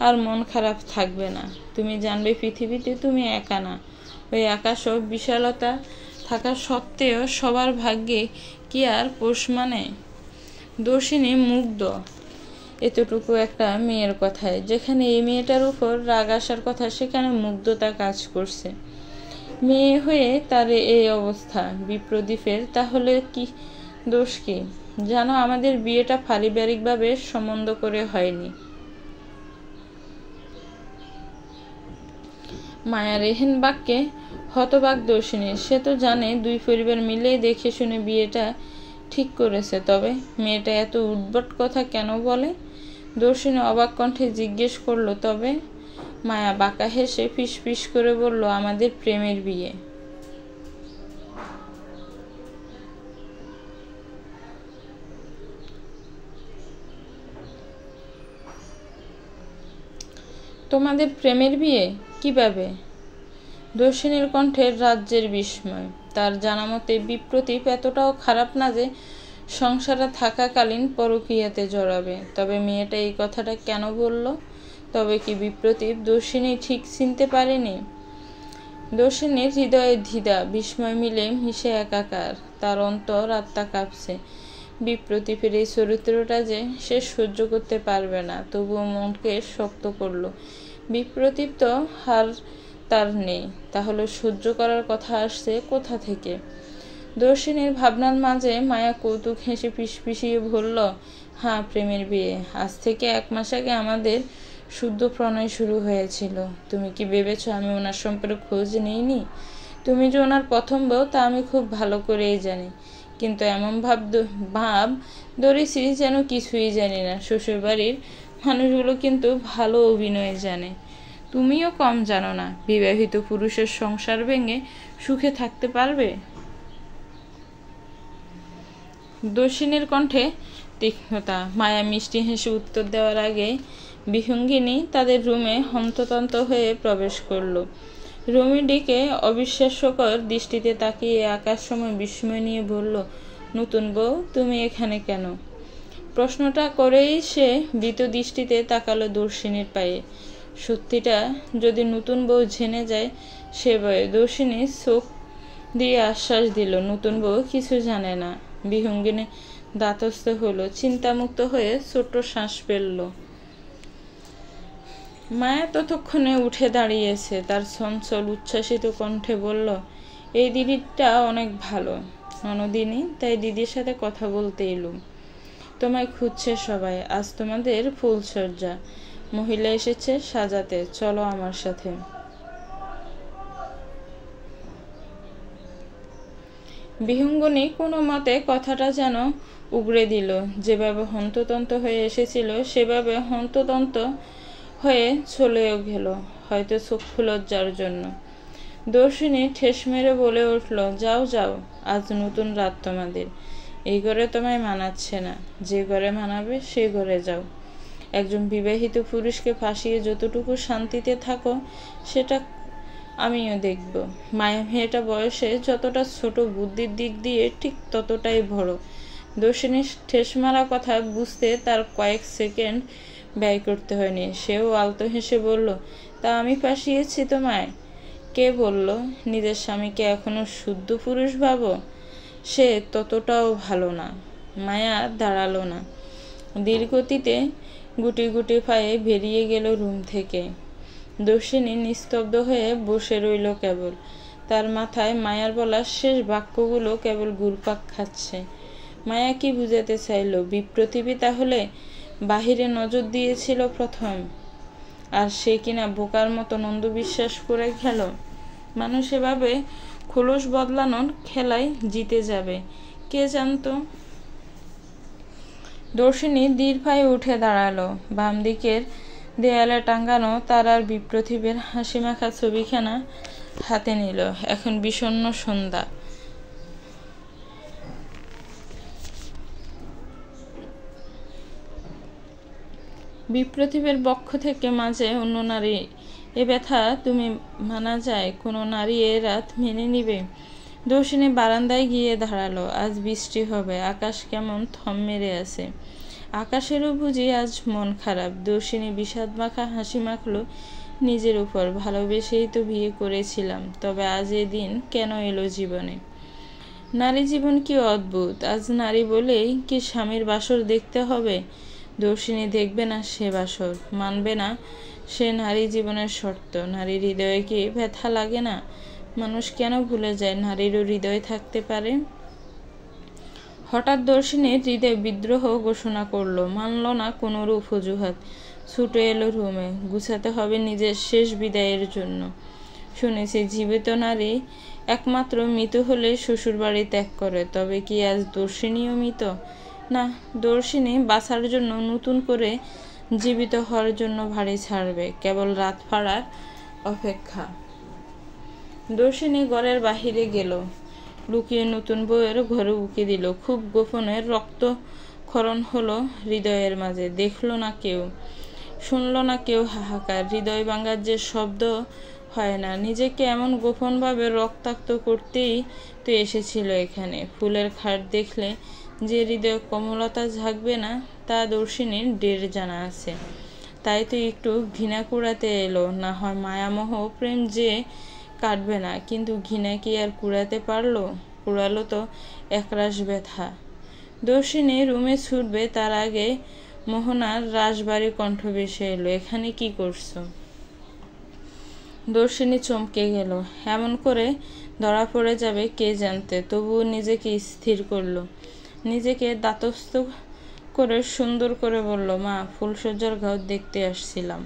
আর মন খারাপ থাকবে না। তুমি জানবে পৃথিবীতে তুমি একা না। ওই আকাশও বিশালতা থাকা সত্ত্বেও সবার ভাগ্যে কি আর পোষ মানে? দর্শিনী মুগ্ধ এতটুকু একটা মেয়ের কথায়। যেখানে এই মেয়েটার উপর রাগ আসার কথা, সেখানে মুগ্ধতা কাজ করছে। মেয়ে হয়ে তার এই অবস্থা। বিপ্রদীপের তাহলে কি দোষ? কি জানো, আমাদের বিয়েটা পারিবারিকভাবে সম্বন্ধ করে হয়নি। মায়ার এহেন বাক্যে হতবাক দর্শিনী। সে তো জানে দুই পরিবার মিলেই দেখে শুনে বিয়েটা ঠিক করেছে, তবে মেয়েটা এত উদ্ভট কথা কেন বলে? দর্শিনী অবাক কণ্ঠে জিজ্ঞেস করলো, তবে? মায়া বাঁকা হেসে ফিস ফিস করে বলল, আমাদের প্রেমের বিয়ে। তোমাদের প্রেমের বিয়ে? কিভাবে? দর্শিনীর কণ্ঠে রাজ্যের বিস্ময়। তার জানা মতে বিপ্রদীপ এতটাও খারাপ না যে সংসারে থাকাকালীন পরকীয়াতে জড়াবে। তবে মেয়েটা এই কথাটা কেন বলল? তবে কি বিপ্রদীপ দর্শিনী ঠিক চিনতে পারেনি? দর্শিনীর হৃদয়ে দ্বিধা বিস্ময় মিলে মিশে একাকার। তার অন্তর আত্মা কাঁপছে। বিপ্রতীপের এই চরিত্রটা যে সে সহ্য করতে পারবে না, তবুও মনকে শক্ত করল। বিপ্রতীপ তো হার তার নেই, তাহলে সহ্য করার কথা আসছে কোথা থেকে? দর্শিনীর ভাবনার মাঝে মায়া কৌতুক হেসে পিষপিষিয়ে বলল, হ্যাঁ, প্রেমের বিয়ে। আজ থেকে 1 মাস আগে আমাদের শুদ্ধ প্রণয় শুরু হয়েছিল। তুমি কি ভেবেছ আমি ওনার সম্পর্কে খোঁজ নিইনি? তুমি যে ওনার প্রথম বউ তা আমি খুব ভালো করেই জানি, কিন্তু এমন ভাব ধরেছি যেন কিছুই জানি না। শ্বশুরবাড়ির মানুষগুলো কিন্তু ভালো অভিনয় জানে, তুমিও কম জানো না। বিবাহিত পুরুষের সংসার ভেঙে সুখে থাকতে পারবে? দর্শিনীর কণ্ঠে তীক্ষ্ণতা। মায়া মিষ্টি হেসে উত্তর দেওয়ার আগে বিহঙ্গিনী তাদের রুমে হন্ততন্ত হয়ে প্রবেশ করল। রুমিডিকে অবিশ্বাস্যকর দৃষ্টিতে তাকিয়ে আকাশ সময় বিস্ময় নিয়ে বলল, নতুন বউ, তুমি এখানে কেন? প্রশ্নটা করেই সে ভীত দৃষ্টিতে তাকালো দর্শিনীর পায়ে। সত্যিটা যদি নতুন বউ জেনে যায় সে ভয়ে দর্শিনী চোখ দিয়ে আশ্বাস দিল, নতুন বউ কিছু জানে না। বিহঙ্গিনী দাঁতস্থ হলো, চিন্তামুক্ত হয়ে ছোট্ট শ্বাস ফেলল। মায়া ততক্ষণে উঠে দাঁড়িয়েছে, তার চঞ্চল উচ্ছ্বাসিত কণ্ঠে বলল, এই দিদিটা অনেক ভালো ননদিনী, তাই দিদির সাথে কথা বলতে এলুম। তোমায় খুঁজছে সবাই, আজ তোমাদের ফুলসজ্জা। মহিলা এসেছে সাজাতে, চলো আমার সাথে। বিহঙ্গিনী কোনো মতে কথাটা যেন উগড়ে দিল। যেভাবে হন্তদন্ত হয়ে এসেছিল সেভাবে হন্তদন্ত হয়ে চলেও গেল, হয়তো চক্ষু লজ্জার জন্য। দর্শিনী ঠেস মেরে বলে উঠল, যাও যাও, আজ নতুন রাত তোমাদের। এই ঘরে তোমায় মানাচ্ছে না, যে ঘরে মানাবে সেই ঘরে যাও। একজন বিবাহিত পুরুষকে ফাঁসিয়ে যতটুকু শান্তিতে থাকো সেটা আমিও দেখব। মায়া মেয়েটা বয়সে যতটা ছোট, বুদ্ধির দিক দিয়ে ঠিক ততটাই বড়। দর্শিনীর ঠেস মারা কথা বুঝতে তার কয়েক সেকেন্ড ব্যয় করতে হয়নি। সেও আলতো হেসে বলল, তা আমি ফাঁসিয়েছি তোমায়? কে বলল? নিজের স্বামীকে এখনো শুদ্ধ পুরুষ ভাবো? সে ততটাও ভালো না। মায়া দাঁড়ালো না, ধীরগতিতে গুটি গুটি পায়ে বেরিয়ে গেল রুম থেকে। দর্শিনী নিস্তব্ধ হয়ে বসে রইল কেবল। তার মাথায় মায়ার বলা শেষ বাক্যগুলো কেবল ঘুরপাক খাচ্ছে। মায়া কি বুঝাতে চাইল? বিপ্রতীপই তাহলে বাহিরে নজর দিয়েছিল প্রথম, আর সে কিনা বোকার মতো নন্দ বিশ্বাস করে গেল। মানুষ এভাবে খোলস বদলানোর খেলায় জিতে যাবে, কে জানতো? দর্শিনী ধীর পায়ে উঠে দাঁড়ালো। বাম দিকের দেয়ালে টাঙ্গানো তার আর বিপ্রতীপের হাসিমাখা ছবিখানা হাতে নিল। এখন বিষণ্ণ সন্ধ্যা। বিপ্রতীপের বক্ষ থেকে মাঝে অন্য নারী, এ ব্যথা তুমি মানা যায়? কোনো নারী এ রাত মেনে নিবে? দর্শিনী বারান্দায় গিয়ে দাঁড়ালো। আজ বৃষ্টি হবে, আকাশ কেমন থম মেরে আছে। আকাশেরও বুঝি আজ মন খারাপ। দর্শিনী বিষাদ মাখা হাসি মাখল নিজের উপর। ভালোবেসেই তো বিয়ে করেছিলাম, তবে আজ এ দিন কেন এলো জীবনে? নারী জীবন কি অদ্ভুত! আজ নারী বলেই কি স্বামীর বাসর দেখতে হবে? দর্শিনী দেখবে না সে বাসর, মানবে না সে নারী জীবনের শর্ত। নারীর হৃদয়ে কি ব্যথা লাগে না? মানুষ কেন ভুলে যায় নারীরও হৃদয় থাকতে পারে? হঠাৎ দর্শিনীর হৃদয় বিদ্রোহ ঘোষণা করল, মানল না কোনোরূপ অজুহাত। ছুটে এলো রুমে। গুছাতে হবে নিজের শেষ বিদায়ের জন্য। শুনেছি জীবিত নারী একমাত্র মৃত হলে শ্বশুরবাড়ি ত্যাগ করে, তবে কি আজ দর্শিনীও মৃত? না, দর্শিনী বাঁচার জন্য নতুন করে জীবিত হওয়ার জন্য বাড়ি ছাড়বে, কেবল রাত ফাড়ার অপেক্ষা। দর্শিনী ঘরের বাহিরে গেল, লুকিয়ে নতুন বউয়ের ঘরে উকি দিল। খুব গোপনে রক্তক্ষরণ হলো হৃদয়ের মাঝে। দেখল না কেউ, শুনল না কেউ হাহাকার। হৃদয় ভাঙার যে শব্দ হয় না, নিজেকে এমন গোপনভাবে রক্তাক্ত করতেই তো এসেছিল এখানে। ফুলের খাট দেখলে যে হৃদয় কোমলতা জাগবে না তা দর্শিনীর ঢের জানা আছে। তাই তো একটু ঘৃণা কুড়াতে এলো। না হয় মায়ামোহ প্রেম যে কাটবে না, কিন্তু ঘৃণা কি আর কুড়াতে পারলো? কুড়ালো তো একরাশ ব্যথা। দর্শিনী রুমে ছুটবে তার আগে মোহনার রাশবাড়ি কণ্ঠ ভেসে এলো, এখানে কি করছো? দর্শিনী চমকে গেল। এমন করে ধরা পড়ে যাবে কে জানতে, তবুও নিজেকে স্থির করল। নিজেকে দাঁতস্থ করে সুন্দর করে বলল, মা, ফুলসজ্জার ঘর দেখতে আসছিলাম।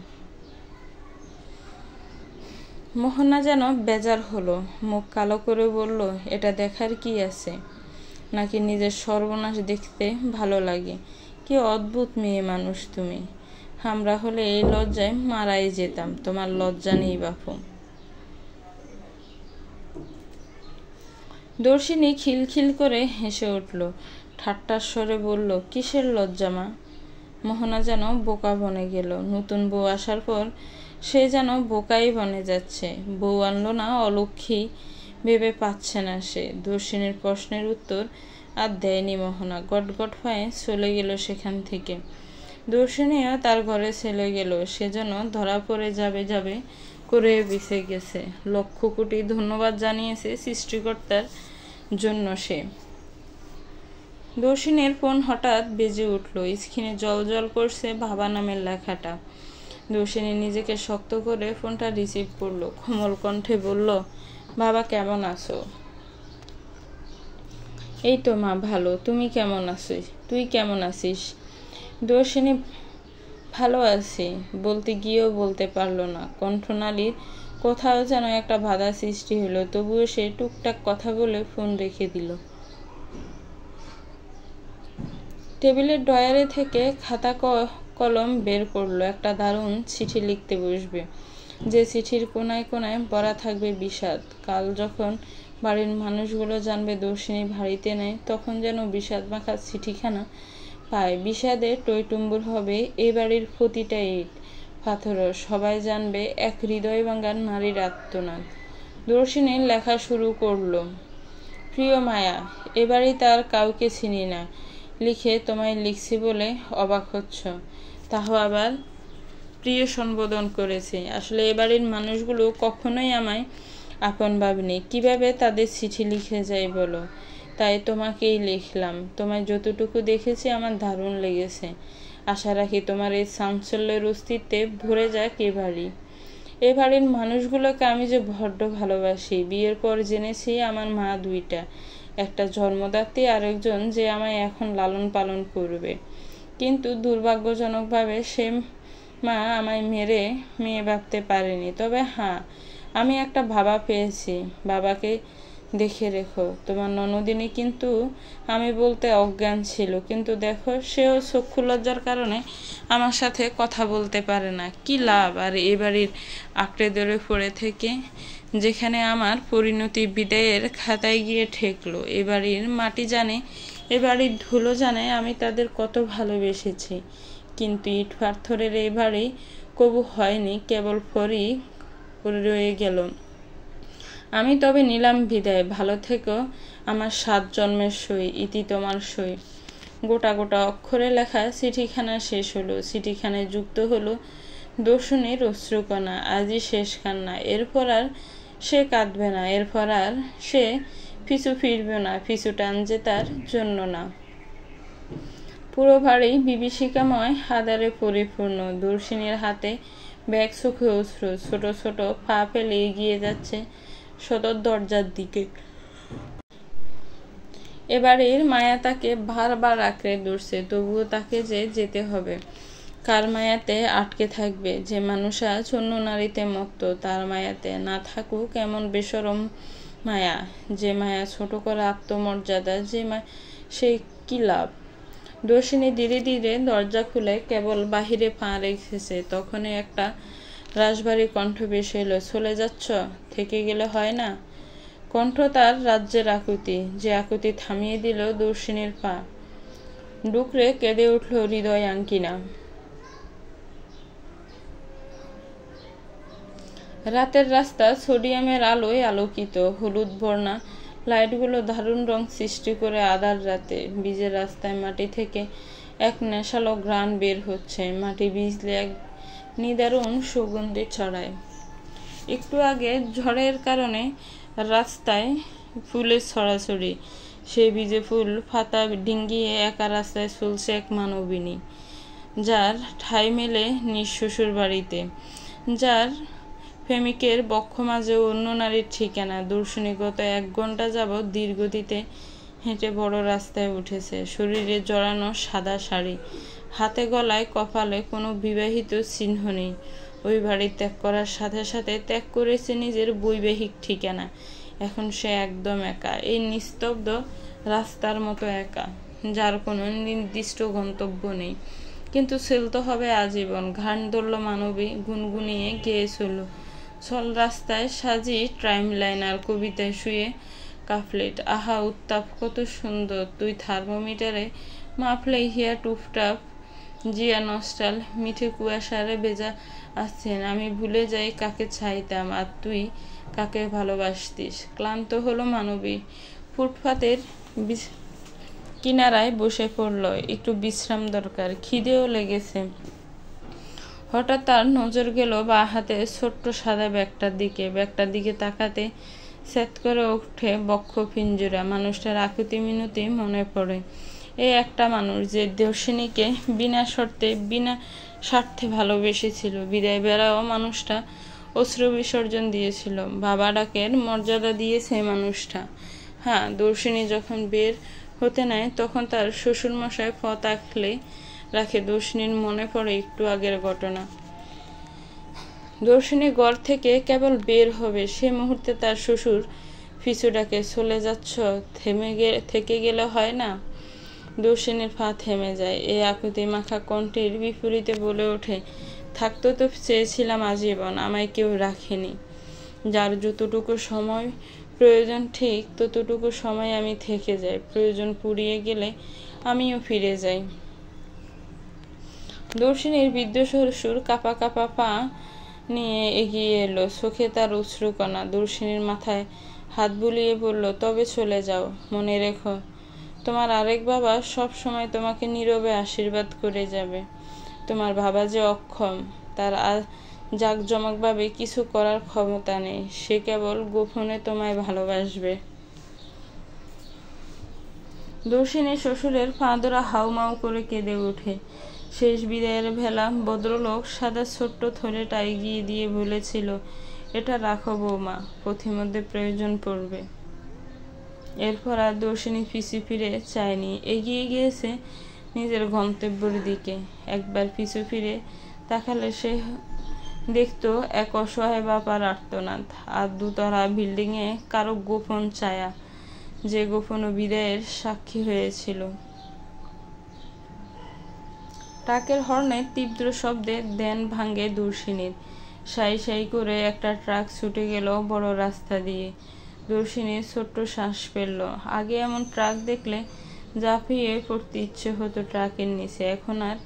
মোহনা যেন বেজার হলো, মুখ কালো করে বলল, এটা দেখার কি আছে? নাকি নিজের সর্বনাশ দেখতে ভালো লাগে? কি অদ্ভুত মেয়ে মানুষ তুমি। আমরা হলে এই লজ্জায় মারাই যেতাম, তোমার লজ্জা নেই বাপু। দর্শিনী খিলখিল করে হেসে উঠল, ঠাট্টার স্বরে বলল, কিসের লজ্জা মা? মোহনা যেন বোকা বনে গেল। নতুন বউ আসার পর সে যেন বোকাই বনে যাচ্ছে। বউ আনলো না অলক্ষী ভেবে পাচ্ছে না সে। দর্শিনীর প্রশ্নের উত্তর আর দেয়নি মোহনা। গটগট পায়ে চলে গেল সেখান থেকে। দর্শিনীও তার ঘরে চলে গেল। সে যেন ধরা পড়ে যাবে করে বেঁচে গেছে। লক্ষ কোটি ধন্যবাদ জানিয়েছে সৃষ্টিকর্তার জন্য সে। দর্শিনীর ফোন হঠাৎ বেজে উঠল। স্ক্রিনে জল করছে বাবা নামের লেখাটা। দর্শিনী নিজেকে শক্ত করে ফোনটা রিসিভ করলো। কোমল কণ্ঠে বলল, বাবা কেমন আছো? এই তো মা, ভালো। তুমি কেমন আছো? তুই কেমন আছিস? দর্শিনী ভালো আছি বলতে গিয়েও বলতে পারল না। কণ্ঠনালীর কোথাও যেন একটা বাধা সৃষ্টি হলো। তবুও সে টুকটাক কথা বলে ফোন রেখে দিল। টেবিলের ড্রয়ারে থেকে খাতা কলম বের করলো। একটা দারুণ চিঠি লিখতে বসবে, যে চিঠির কোনায় কোনায় ভরা থাকবে বিষাদ। কাল যখন বাড়ির মানুষগুলো জানবে দর্শিনী বাড়িতে নেই, তখন যেন বিষাদ মাখা চিঠিখানা পায়। বিষাদে টইটুম্বুর হবে এই বাড়ির প্রতিটা ইট পাথর। সবাই জানবে এক হৃদয় ভাঙার নারীর আত্মনাদ। দর্শিনী লেখা শুরু করলো, প্রিয় মায়া, এবারই তার কাউকে চিনি না। লিখে তোমায় লিখছি বলে অবাক হচ্ছ, তাও আবার প্রিয় সম্বোধন করেছে। আসলে এবাড়ির মানুষগুলো কখনোই আমায় আপন ভাবেনি। কিভাবে তাদের চিঠি লিখে যায় বলো? তাই তোমাকেই লিখলাম। তোমায় যতটুকু দেখেছি আমার দারুণ লেগেছে। আশা রাখি তোমার এই চাঞ্চল্যের অস্তিত্বে ভরে যাক এ বাড়ি। এ বাড়ির মানুষগুলোকে আমি যে বড্ড ভালোবাসি। বিয়ের পর জেনেছি আমার মা দুইটা, একটা জন্মদাত্রী, আরেকজন যে আমায় এখন লালন পালন করবে। কিন্তু দুর্ভাগ্যজনকভাবে সে মা আমায় মেয়ে ভাবতে পারেনি। তবে হ্যাঁ, আমি একটা বাবা পেয়েছি। বাবাকে দেখে রেখো। তোমার ননদিনী কিন্তু আমি বলতে অজ্ঞান ছিল, কিন্তু দেখো সেও চক্ষু লজ্জার কারণে আমার সাথে কথা বলতে পারে না। কি লাভ আর এ বাড়ির আঁকড়ে ধরে পড়ে থেকে, যেখানে আমার পরিণতি বিদায়ের খাতায় গিয়ে ঠেকলো। এ বাড়ির মাটি জানে, এ বাড়ির ধুলো জানে আমি তাদের কত ভালোবেসেছি। কিন্তু ইট পাথরের এই বাড়ি কবু হয়নি, কেবল ফরি রয়ে গেল। আমি তবে নিলাম বিদায়। ভালো থেকো আমার 7 জন্মের সই, ইতি তোমার সই। গোটা গোটা অক্ষরে লেখা চিঠিখানা শেষ হলো। চিঠিখানায় যুক্ত হলো দর্শনীর অশ্রুকণা। আজই শেষ কান্না। এরপর আর সে কাঁদবে না, এরপর আর সে পিছু ফিরবে না। পিছু টান যে তার জন্য না। পুরো বাড়ি বিভীষিকাময় আধারে পরিপূর্ণ। দর্শিনীর হাতে ব্যাগ, চোখে অশ্রু। ছোট ছোট পা ফেলে এগিয়ে যাচ্ছে সদর দরজার দিকে। এবারের মায়া তাকে বারবার আঁকড়ে ধরছে, তবুও তাকে যে যেতে হবে। কার মায়াতে আটকে থাকবে? যে মানুষ আজ অন্য নারীতে মত্ত, তার মায়াতে না থাকুক এমন বেশরম মায়া। যে মায়া ছোট করে আত্মমর্যাদা, যে সে কি লাভ? দর্শিনী ধীরে ধীরে দরজা খুলে কেবল বাহিরে পা রেখেছে, তখনই একটা রাশভারী কণ্ঠ ভেসে এলো, চলে যাচ্ছ? থেকে গেলে হয় না? কণ্ঠ তার রাজ্যের আকুতি, যে আকুতি থামিয়ে দিল দর্শিনীর পা। ডুকরে কেঁদে উঠল হৃদয় আঙ্কিনা। রাতের রাস্তা সোডিয়ামের আলোয় আলোকিত। হলুদ বর্ণা লাইটগুলো দারুণ রং সৃষ্টি করে আধার রাতে। বীজের রাস্তায় মাটি থেকে এক নেশালো ঘ্রাণ বের হচ্ছে। মাটি ভিজলে এক নিদারুণ সুগন্ধি ছড়ায়। একটু আগে ঝড়ের কারণে রাস্তায় ফুলের ছড়াছড়ি। সে ভিজে ফুল ফাতা ডিঙ্গিয়ে একা রাস্তায় চলছে এক মানবিনী, যার ঠাঁই মেলে নিজ শ্বশুর বাড়িতে, যার প্রেমিকের বক্ষ মাঝে অন্য নারীর ঠিকানা। দর্শনী গত 1 ঘন্টা যাবৎ ধীরগতিতে হেঁটে বড় রাস্তায় উঠেছে। শরীরে জড়ানো সাদা শাড়ি, হাতে গলায় কপালে কোনো বিবাহিত চিহ্ন নেই। ওই বাড়ি ত্যাগ করার সাথে সাথে ত্যাগ করেছে নিজের বৈবাহিক ঠিকানা। এখন সে একদম একা, এই নিস্তব্ধ রাস্তার মতো একা, যার কোনো নির্দিষ্ট গন্তব্য নেই, কিন্তু চলতে হবে আজীবন। ঘান ধরল মানবী, গুনগুনিয়ে গেয়ে চলল। চল রাস্তায় সাজি টাইম লাইনার, কবিতায় শুয়ে কাফলেট। আহা উত্তাপ কত সুন্দর, তুই থার্মোমিটারে মাপলে হিয়া টুপটাপ, জিয়া নস্টাল মিঠে কুয়াশারে ভেজা আসছেন। আমি ভুলে যাই কাকে চাইতাম আর তুই কাকে ভালোবাসতিস। ক্লান্ত হলো মানবী, ফুটপাতের কিনারায় বসে পড়ল। একটু বিশ্রাম দরকার, খিদেও লেগেছে। হঠাৎ তার নজর গেল বাঁ হাতে ছোট্ট সাদা ব্যাগটার দিকে তাকাতে স্যাত করে ওঠে বক্ষ পিঞ্জরা। মানুষটার আকুতি মিনতি মনে পড়ে। এই একটা মানুষ যে দর্শিনীকে বিনা স্বার্থে ভালোবেসেছিল। বিদায় বেড়াও মানুষটা অশ্রু বিসর্জন দিয়েছিল, বাবা ডাকের মর্যাদা দিয়েছে মানুষটা। হ্যাঁ, দর্শিনী যখন বের হতে নেয় তখন তার শ্বশুরমশাই পথ আঁকলে রাখে। দর্শিনীর মনে পড়ে একটু আগের ঘটনা। দর্শিনী ঘর থেকে কেবল বের হবে, সে মুহূর্তে তার শ্বশুর পিছু ডাকে, চলে যাচ্ছ, থেকে গেলে হয় না। দর্শিনীর পা থেমে যায়। এই আকুতি মাখা কণ্ঠের বিপরীতে বলে ওঠে, থাকতে তো চেয়েছিলাম আজীবন, আমায় কেউ রাখেনি। যার যতটুকু সময় প্রয়োজন ঠিক ততটুকু সময় আমি থেকে যাই। প্রয়োজন পুড়িয়ে গেলে আমিও ফিরে যাই। দর্শিনীর বৃদ্ধ শ্বশুর কাঁপা কাঁপা পা নিয়ে এগিয়ে এলো, চোখে তার অশ্রুকণা। দর্শিনীর মাথায় হাত বুলিয়ে বলল, তবে চলে যাও, মনে রেখো তোমার আরেক বাবা সব সময় তোমাকে নীরবে আশীর্বাদ করে যাবে। তোমার বাবা যে অক্ষম, তার জাঁকজমকভাবে কিছু করার ক্ষমতা নেই, সে কেবল গোপনে তোমায় ভালোবাসবে। দর্শিনী শ্বশুরের পা ধরা হাউমাউ করে কেঁদে ওঠে। শেষ বিদায়ের বেলা ভদ্রলোক সাদা ছোট্ট থলেটা এগিয়ে দিয়ে বলেছিল, এটা রাখো বৌমা, পথিমধ্যে প্রয়োজন পড়বে। এরপর আর দর্শিনী পিছু ফিরে চায়নি, এগিয়ে গিয়েছে নিজের গন্তব্যের দিকে। একবার পিছু ফিরে তাকালে সে দেখতো এক অসহায় বাবার আর্তনাদ, আর দুতলা বিল্ডিংয়ে কারো গোপন ছায়া, যে গোপন বিদায়ের সাক্ষী হয়েছিল। ট্রাকের হর্নের তীব্র শব্দে ধ্যান ভাঙে দর্শিনীর। সাই সাই করে একটা ট্রাক ছুটে গেল বড় রাস্তা দিয়ে। দর্শিনীর ছোট্ট শ্বাস ফেলল। আগে এমন ট্রাক দেখলে ঝাঁপিয়ে পড়তে ইচ্ছে হতো ট্রাকের নিচে, এখন আর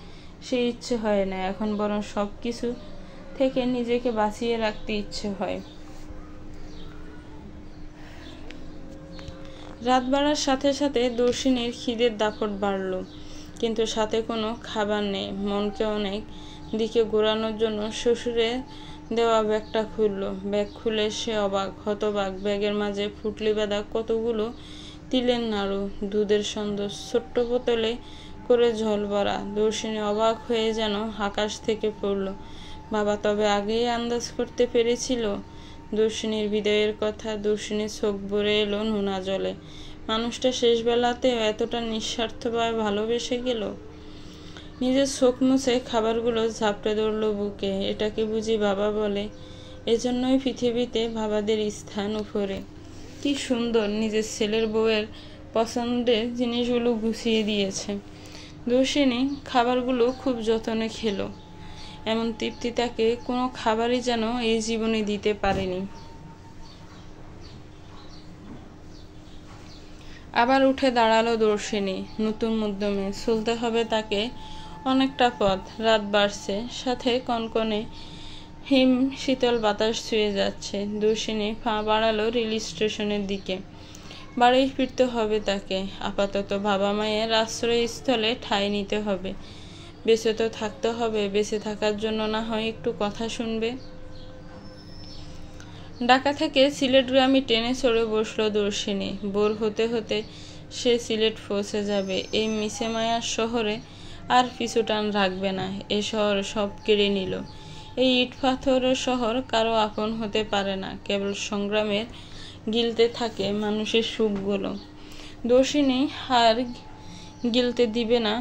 সেই ইচ্ছে হয় না। এখন বরং সব কিছু থেকে নিজেকে বাঁচিয়ে রাখতে ইচ্ছে হয়। রাত বাড়ার সাথে সাথে দর্শিনীর খিদের দাপট বাড়ল, কিন্তু সাথে কোনো খাবার নেই। মনকে অনেক দিকে ঘোরানোর জন্য শ্বশুরের দেওয়া ব্যাগটা খুলল। ব্যাগ খুলে সে অবাক, হতবাক। ব্যাগের মাঝে ফুটলি বাঁধা কতগুলো তিলের নাড়ু, দুধের সন্দেশ, ছোট্ট বোতলে করে ঝোল ভরা। দর্শিনী অবাক হয়ে যেন আকাশ থেকে পড়ল। বাবা তবে আগেই আন্দাজ করতে পেরেছিল দর্শিনীর বিদায়ের কথা। দর্শিনীর চোখ ভরে এলো নোনা জলে। মানুষটা শেষ বেলাতেও এতটা নিঃস্বার্থভাবে ভালোবেসে গেল। নিজের চোখ মুছে খাবারগুলো ঝাপটে ধরল বুকে। এটাকে বুঝি বাবা বলে? এজন্যই পৃথিবীতে বাবাদের স্থান উপরে। কি সুন্দর নিজের ছেলের বউয়ের পছন্দের জিনিসগুলো গুছিয়ে দিয়েছে। দর্শিনী খাবারগুলো খুব যত্নে খেলো। এমন তৃপ্তি তাকে কোনো খাবারই যেন এই জীবনে দিতে পারেনি। আবার উঠে দাঁড়ালো দর্শিনী। নতুন উদ্যমে চলতে হবে তাকে অনেকটা পথ। রাত বাড়ছে, সাথে কনকনে হিম শীতল বাতাস ছুঁয়ে যাচ্ছে। দর্শিনী পা বাড়ালো রেল স্টেশনের দিকে। বাড়ি ফিরতে হবে তাকে। আপাতত বাবা মায়ের আশ্রয়স্থলে ঠাঁই নিতে হবে। বেঁচে তো থাকতে হবে, বেঁচে থাকার জন্য না হয় একটু কথা শুনবে। ঢাকা থেকে সিলেটগামী ট্রেনে চড়ে বসলো দর্শিনী। ভোর হতে হতে সে সিলেট পৌঁছে যাবে। এই মিছে মায়ার শহরে আর পিছু টান রাখবে না। এ শহর সব কেড়ে নিল। এই ইট পাথরের শহর কারো আপন হতে পারে না, কেবল সংগ্রামের গিলতে থাকে মানুষের সুখগুলো। দর্শিনী আর গিলতে দিবে না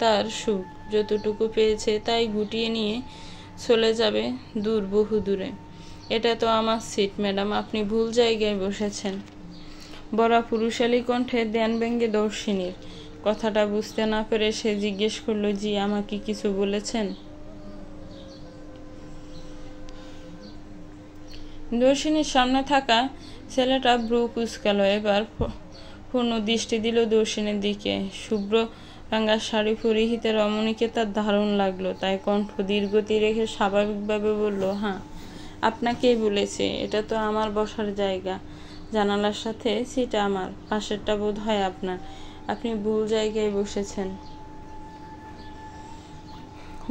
তার সুখ। যতটুকু পেয়েছে তাই গুটিয়ে নিয়ে চলে যাবে দূর, বহু দূরে। এটা তো আমার সিট ম্যাডাম, আপনি ভুল জায়গায় বসেছেন। বড়া পুরুষালী কণ্ঠে ধ্যান ভেঙ্গে দর্শিনীর। কথাটা বুঝতে না পেরে সে জিজ্ঞেস করল, জি আমাকে কিছু বলেছেন? দর্শিনীর সামনে থাকা ছেলেটা ভ্রু কুঁচকাল। এবার পূর্ণ দৃষ্টি দিল দর্শিনীর দিকে। শুভ্র রাঙা শাড়ি পরিহিতে রমণীকে তার দারুণ লাগলো। তাই কণ্ঠ দীর্ঘতি রেখে স্বাভাবিকভাবে বলল, হ্যাঁ আপনাকেই বলেছে। এটা তো আমার বসার জায়গা। জানালার সাথে সিট আমার, পাশেরটা বোধ হয় আপনার। আপনি ভুল জায়গায় বসেছেন।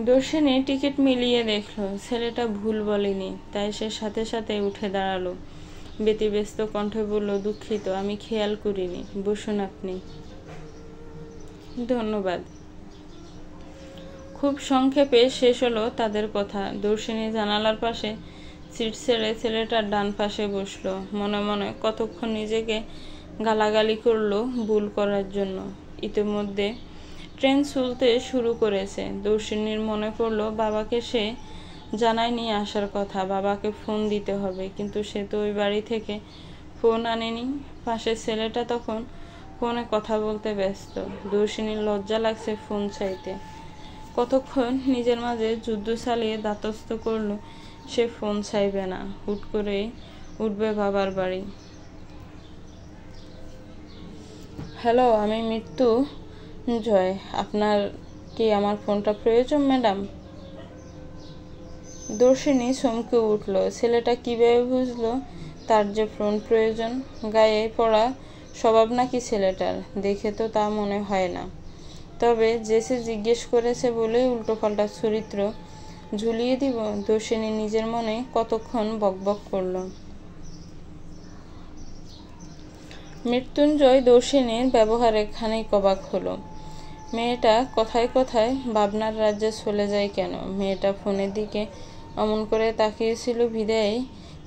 দর্শিনী টিকিট মিলিয়ে দেখলো ছেলেটা ভুল বলেনি। তাই সে সাথে সাথে উঠে দাঁড়ালো। ব্যতিব্যস্ত কণ্ঠে বলল, দুঃখিত, আমি খেয়াল করিনি। বসুন আপনি। ধন্যবাদ। খুব সংক্ষেপে শেষ হলো তাদের কথা। দর্শিনী জানালার পাশে সিট ছেড়ে ছেলেটার ডান পাশে বসলো। মনে মনে কতক্ষণ নিজেকে গালাগালি করলো ভুল করার জন্য। ইতিমধ্যে ট্রেন চলতে শুরু করেছে। দর্শিনীর মনে পড়লো বাবাকে সে জানায়নি আসার কথা। বাবাকে ফোন দিতে হবে, কিন্তু সে তো ওই বাড়ি থেকে ফোন আনেনি। পাশের ছেলেটা তখন ফোনে কথা বলতে ব্যস্ত। দর্শিনীর লজ্জা লাগছে ফোন চাইতে। কতক্ষণ নিজের মাঝে যুদ্ধ চালিয়ে দাতস্থ করলো সে ফোন চাইবে না, হুট করে উঠবে বাবার বাড়ি। হ্যালো, আমি মৃত্যুঞ্জয়। আপনার কি আমার ফোনটা প্রয়োজন ম্যাডাম? দর্শিনী চমকে উঠল। ছেলেটা কিভাবে বুঝলো তার যে ফোন প্রয়োজন? গায়ে পড়া স্বভাব নাকি ছেলেটার? দেখে তো তা মনে হয় না। তবে জেসে জিজ্ঞেস করেছে বলেই উল্টোপাল্টা চরিত্র ঝুলিয়ে দিব? দর্শিনী নিজের মনে কতক্ষণ বকবক করল। মৃত্যুঞ্জয় দর্শিনীর ব্যবহারে খানিক অবাক হলো। মেয়েটা কথায় কথায় ভাবনার রাজ্যে চলে যায় কেন? মেয়েটা ফোনের দিকে অমন করে তাকিয়েছিল বিদায়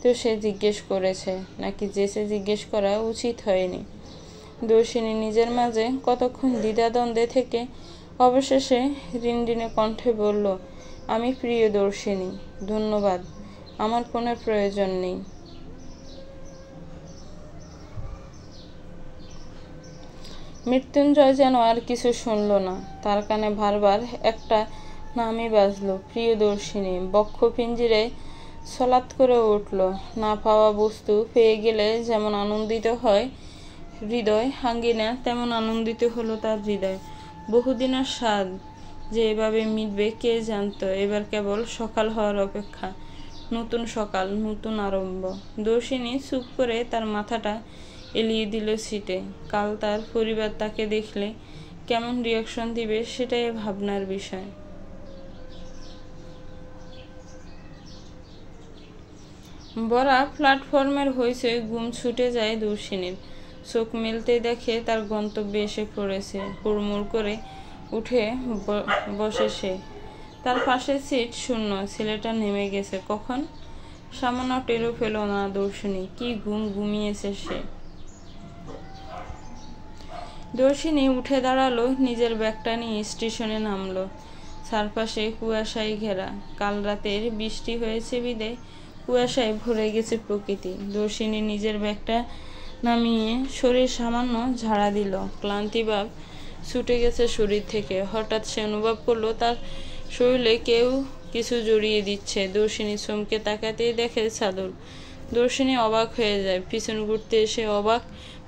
তো সে জিজ্ঞেস করেছে, নাকি জেসে জিজ্ঞেস করা উচিত হয়নি? দর্শিনী নিজের মাঝে কতক্ষণ দ্বিধাদ্বন্দ্বে থেকে অবশেষে রিনরিনে কণ্ঠে বলল, আমি প্রিয়দর্শিনী। ধন্যবাদ, আমার ফোনের প্রয়োজন নেই। মৃত্যুঞ্জয় যেন আর কিছু শুনল না। তার কানে বারবার একটা নামই বাজল, প্রিয়দর্শিনী। বক্ষ পিঞ্জিরে ছলাৎ করে উঠল। না পাওয়া বস্তু পেয়ে গেলে যেমন আনন্দিত হয় হৃদয় আঙ্গিনা, তেমন আনন্দিত হলো তার হৃদয়। বহুদিনের স্বাদ যে এভাবে মিটবে কে জানতো। এবার কেবল সকাল হওয়ার অপেক্ষা। নতুন সকাল, নতুন আরম্ভ। দর্শিনী চুপ করে তার মাথাটা এলিয়ে দিল সিটে। কাল তার পরিবার তাকে দেখলে কেমন রিয়াকশন দিবে সেটাই ভাবনার বিষয়। বড়া প্ল্যাটফর্মের হইচই ঘুম ছুটে যায় দর্শিনীর। চোখ মেলতেই দেখে তার গন্তব্যে এসে পড়েছে। হুড়মুড় করে উঠে বসে সে। তার পাশের সিট শূন্য। ছেলেটা নেমে গেছে কখন? সামান্য টেরও পেল না দর্শিনী। কি ঘুমিয়েছে সে। দর্শিনী উঠে দাঁড়ালো, নিজের ব্যাগটা নিয়ে স্টেশনে নামলো। চারপাশে কুয়াশায় ঘেরা। কাল রাতের বৃষ্টি হয়েছে বিদায় কুয়াশায় ভরে গেছে প্রকৃতি। দর্শিনী নিজের ব্যাগটা নামিয়ে শরীর সামান্য ঝাড়া দিল। ক্লান্তিভাব ছুটে গেছে শরীর থেকে। হঠাৎ সে অনুভব করলো তার শরীরে কেউ কিছু জড়িয়ে দিচ্ছে। দর্শিনী চমকে তাকাতেই দেখে চাদর। দর্শিনী অবাক হয়ে যায়। পিছন ঘুরতে এসে অবাক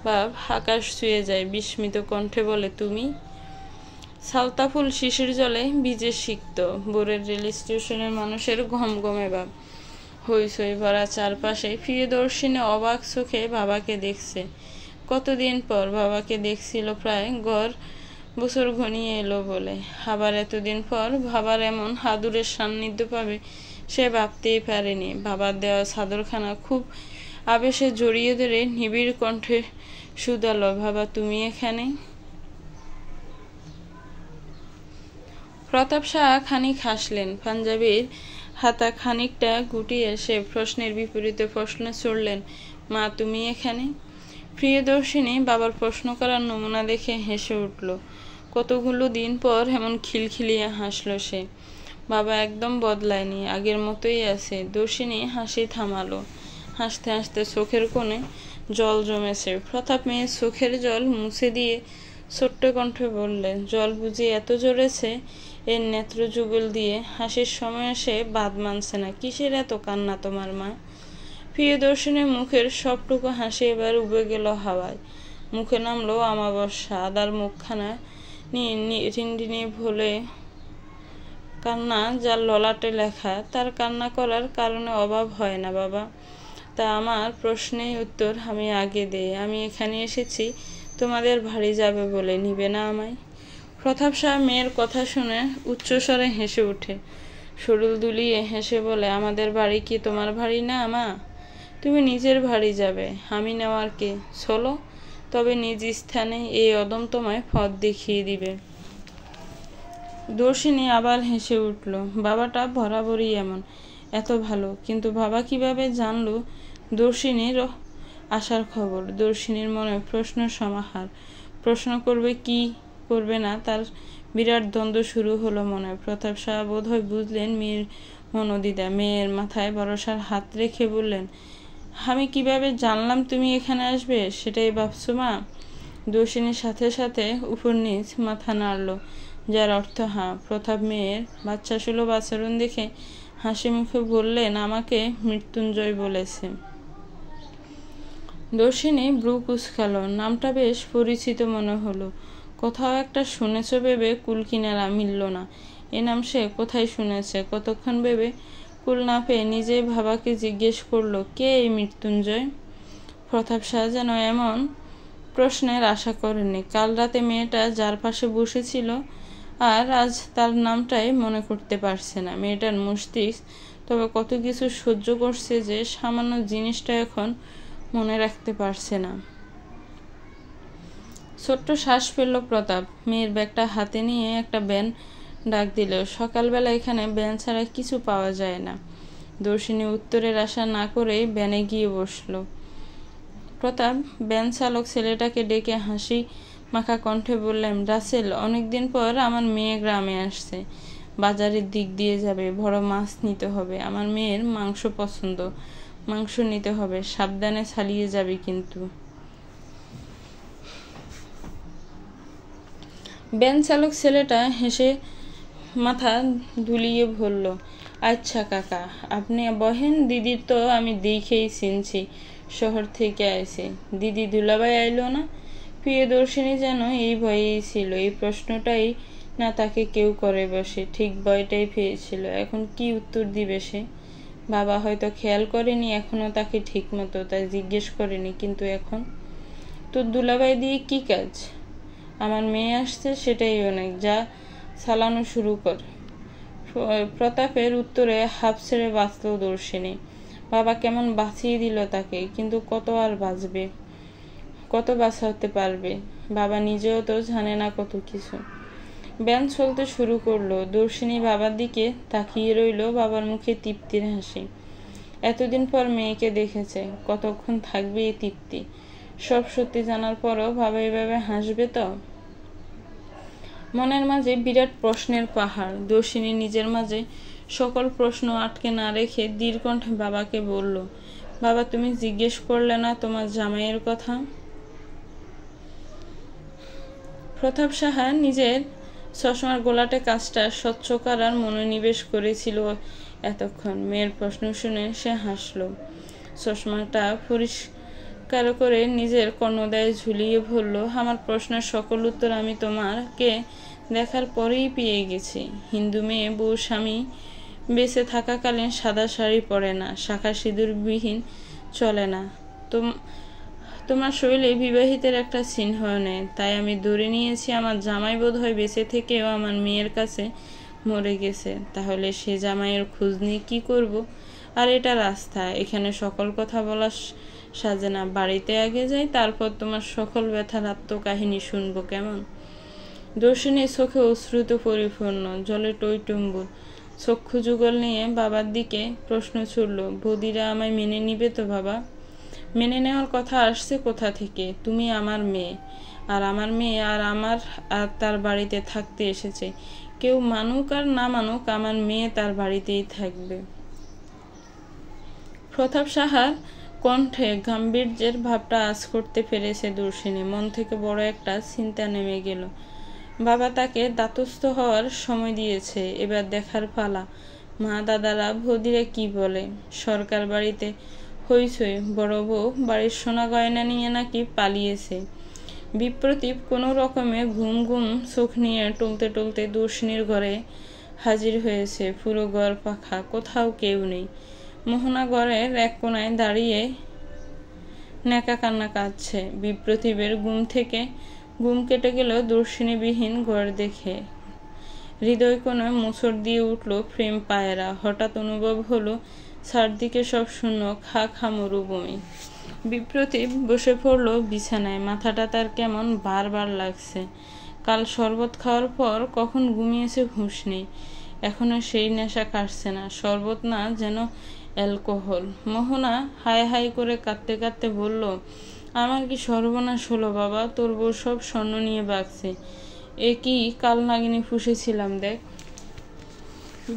ভাব আকাশ ছুঁয়ে যায়। বিস্মিত কণ্ঠে বলে, তুমি? সালতা ফুল শিশির জলে ভিজে সিক্ত। ভোরের রেল স্টেশনের মানুষের ঘমঘমে ভাব। হইচই ভরা চারপাশে প্রিয়দর্শিনী অবাক চোখে বাবাকে দেখছে। কতদিন পর বাবাকে দেখছিল, প্রায় বছর ঘনিয়ে এলো বলে। আবার এতদিন পর বাবার এমন আদুরের সান্নিধ্য পাবে সে ভাবতেই পারেনি। বাবার দেওয়া চাদরখানা খুব আবেশে জড়িয়ে ধরে নিবিড় কণ্ঠে শুধালো, বাবা তুমি এখানে? প্রতাপ সাহা খানিক হাসলেন। পাঞ্জাবির হাতা খানিকটা গুটিয়ে সে প্রশ্নের বিপরীতে প্রশ্ন ছুড়লেন, মা তুমি এখানে? প্রিয়দর্শিনী বাবার প্রশ্ন করার নমুনা দেখে হেসে উঠল। কতগুলো দিন পর এমন খিলখিলিয়ে হাসল সে। বাবা একদম বদলায়নি, আগের মতোই আছে। দর্শিনী হাসি থামালো। হাসতে হাসতে চোখের কোণে জল জমেছে। প্রতাপ মেয়ের চোখের জল মুছে দিয়ে ছোট্ট কণ্ঠে বললেন, জল বুঝি এত জড়েছে এর নেত্র যুগল দিয়ে? হাসির সময় সে বাদ মানছে না। কিসের এত কান্না তোমার মা? প্রিয়দর্শনের মুখের সবটুকু হাসি এবার উবে গেল হাওয়ায়। মুখে নামলো আমাবস্যা। আদার মুখখানা রিনরিনে ভোলে কান্না, যার ললাটে লেখা। তার কান্না করার কারণে অভাব হয় না বাবা। তা আমার প্রশ্নের উত্তর আমি আগে দেই। আমি এখানে এসেছি তোমাদের বাড়ি যাবে বলে, নিবে না আমায়? প্রতাপ সাহা মেয়ের কথা শুনে উচ্চস্বরে হেসে ওঠে। শরীর দুলিয়ে হেসে বলে, আমাদের বাড়ি কি তোমার বাড়ি না মা? তুমি নিজের বাড়ি যাবে, আমি নেওয়ার কে? চলো তবে নিজ স্থানে, এই অদম তোমায় পথ দেখিয়ে দিবে। দর্শিনী আবার হেসে উঠল। বাবাটা বরাবরই এমন, এত ভালো। কিন্তু বাবা কিভাবে জানলো দর্শিনীর আসার খবর? দর্শিনীর মনে প্রশ্ন সমাহার। প্রশ্ন করবে কি করবে না তার বিরাট দ্বন্দ্ব শুরু হলো মনে। প্রতাপ সাহা বোধ হয় বুঝলেন মেয়ের মনোদ্বিধা। মেয়ের মাথায় ভরসার হাত রেখে বললেন, আমি কিভাবে জানলাম তুমি এখানে আসবে? সেটাই ভাবছো মা? দর্শিনীর সাথে সাথে উপর নিচ মাথা নাড়ল, যার অর্থ হ্যাঁ। প্রতাপ মেয়ের বাচ্চাসুলভ আচরণ দেখে হাসি মুখে বললেন, আমাকে মৃত্যুঞ্জয় বলেছে। দর্শিনী ব্রু কুঁচকাল। নামটা বেশ পরিচিত মনে হলো। কোথাও একটা শুনেছ ভেবে কুল কিনারা মিলল না। এ নাম সে কোথায় শুনেছে? কতক্ষণ ভেবে কুল না পেয়ে নিজেই বাবাকে জিজ্ঞেস করলো, কে এই মৃত্যুঞ্জয়? প্রতাপ সাহা যেন এমন প্রশ্নের আশা করেননি। কাল রাতে মেয়েটা যার পাশে বসেছিল আর আজ তার নামটাই মনে করতে পারছে না। মেয়েটার মস্তিষ্ক তবে কত কিছু সহ্য করছে যে সামান্য জিনিসটা এখন মনে রাখতে পারছে না। ছোট্ট শ্বাস ফেলল প্রতাপ। মেয়ের ব্যাগটা হাতে নিয়ে একটা ভ্যান ডাক দিল। সকালবেলা এখানে ভ্যান ছাড়া কিছু পাওয়া যায় না। দর্শিনী উত্তরের আশা না করেই ভ্যানে গিয়ে বসল। প্রতাপ ভ্যান চালক ছেলেটাকে ডেকে হাসি মাখা কণ্ঠে বললেন, রাসেল, অনেকদিন পর আমার মেয়ে গ্রামে আসছে। বাজারের দিক দিয়ে যাবে, বড় মাছ নিতে হবে। আমার মেয়ের মাংস পছন্দ, মাংস নিতে হবে। সাবধানে চালিয়ে যাবে কিন্তু। ভ্যান চালক ছেলেটা হেসে মাথা দুলিয়ে বলল, আচ্ছা কাকা, আপনি বহেন। দিদির তো আমি দেখেই চিনছি, শহর থেকে আইছে। দিদি দুলাভাই আইলো না? প্রিয়দর্শিনী যেন এই ভয়েই ছিল। এই প্রশ্নটাই না তাকে কেউ করে বসে। ঠিক ভয়টাই পেয়েছিল। এখন কি উত্তর দিবে সে? বাবা হয়তো খেয়াল করেনি এখনো তাকে ঠিক মতো, তাই জিজ্ঞেস করেনি। কিন্তু এখন তোর দুলাভাই দিয়ে কি কাজ? আমার মেয়ে আসছে, সেটাই অনেক। যা চালানো শুরু কর। প্রতাপের উত্তরে হাফ ছেড়ে বাঁচল দর্শিনী। বাবা কেমন বাঁচিয়ে দিল তাকে। কিন্তু কত আর বাঁচবে, কত বাঁচাতে পারবে? বাবা নিজেও তো জানে না কত কিছু। ব্যান চলতে শুরু করলো। দর্শিনী বাবার দিকে তাকিয়ে রইল। বাবার মুখে তৃপ্তির হাসি। এতদিন পর মেয়েকে দেখেছে। কতক্ষণ থাকবে এই তৃপ্তি? সব সত্যি জানার পরও বাবা এভাবে হাসবে তো? মনের মাঝে বিরাট প্রশ্নের পাহাড়। দর্শিনী নিজের মাঝে সকল প্রশ্ন আটকে না রেখে দীর্ঘকণ্ঠে বাবাকে বলল, বাবা তুমি জিজ্ঞেস করলে না তোমার জামাইয়ের কথা? প্রতাপ সাহা নিজের চশমার গোলাটে কাজটা স্বচ্ছ করার মনোনিবেশ করেছিল এতক্ষণ। মেয়ের প্রশ্ন শুনে সে হাসল। চশমাটা পরিষ্কার করে নিজের কর্ণদায় ঝুলিয়ে বলল, আমার প্রশ্নের সকল উত্তর আমি তোমাকে দেখার পরেই পেয়ে গেছি। হিন্দু মেয়ে বউ স্বামী বেঁচে থাকাকালীন সাদা শাড়ি পরে না, শাখা সিঁদুরবিহীন চলে না। তোমার শরীরে বিবাহিতের একটা চিহ্ন নেই। তাই আমি ধরে নিয়েছি আমার জামাই বোধ হয় বেঁচে থেকেও আমার মেয়ের কাছে মরে গেছে। তাহলে সে জামাইয়ের খোঁজ নিয়ে কি করব? আর এটা রাস্তা, এখানে সকল কথা বলার সাজেনা, বাড়িতে আগে যাই, তারপর তোমার সকল ব্যথার আত্মকাহিনী শুনবো কেমন? দর্শিনীর চোখে অশ্রুত পরিপূর্ণ, জলে টইটুম্বুর। চক্ষু যুগল নিয়ে বাবার দিকে প্রশ্ন ছুড়ল, বৌদিরা আমায় মেনে নিবে তো বাবা? মেনে নেওয়ার কথা আসছে কোথা থেকে? তুমি আমার মেয়ে, আর আমার মেয়ে আর তার বাড়িতে থাকতে এসেছে। কেউ মানুক আর না মানুক, আমার মেয়ে তার বাড়িতেই থাকবে। প্রতাপ সাহার কণ্ঠে গাম্ভীর্যের ভাবটা আঁচ করতে পেরেছে দর্শিনী। মন থেকে বড় একটা চিন্তা নেমে গেল। বাবা তাকে দাতস্থ হওয়ার সময় দিয়েছে, এবার দেখার পালা মা দাদারা বৌদিরা কি বলে। সরকার বাড়িতে হইচই, বড় বউ বাড়ির সোনা গয়না নিয়ে নাকি পালিয়েছে। বিপ্রতীপ কোনো রকমে ঘুম ঘুম চোখ নিয়ে টলতে টলতে দর্শিনীর ঘরে হাজির হয়েছে। পুরো ঘর পাখা, কোথাও কেউ নেই। মোহনা ঘরের এক কোনায় দাঁড়িয়ে নেকা কান্না কাঁদছে। বিপ্রতীপের ঘুম কেটে গেল দর্শিনীবিহীন ঘর দেখে। হৃদয় কোণে মোচড় দিয়ে উঠল প্রেম পায়রা। হঠাৎ অনুভব হলো চারদিকে সব শূন্য, খা মরুভূমি। বিপ্রতীপ বসে পড়ল বিছানায়। মাথাটা তার কেমন বারবার লাগছে। কাল শরবত খাওয়ার পর কখন ঘুমিয়েছে হুঁশ নেই। এখনো সেই নেশা কাটছে না। শরবত না, যেন অ্যালকোহল। মোহনা হায় হায় করে কাঁদতে কাঁদতে বলল, আমার কি সর্বনাশ হলো বাবা? তোর বউ সব স্বর্ণ নিয়ে বাগছে। এ কি কাল নাগিনী ফুসেছিলাম দেখ।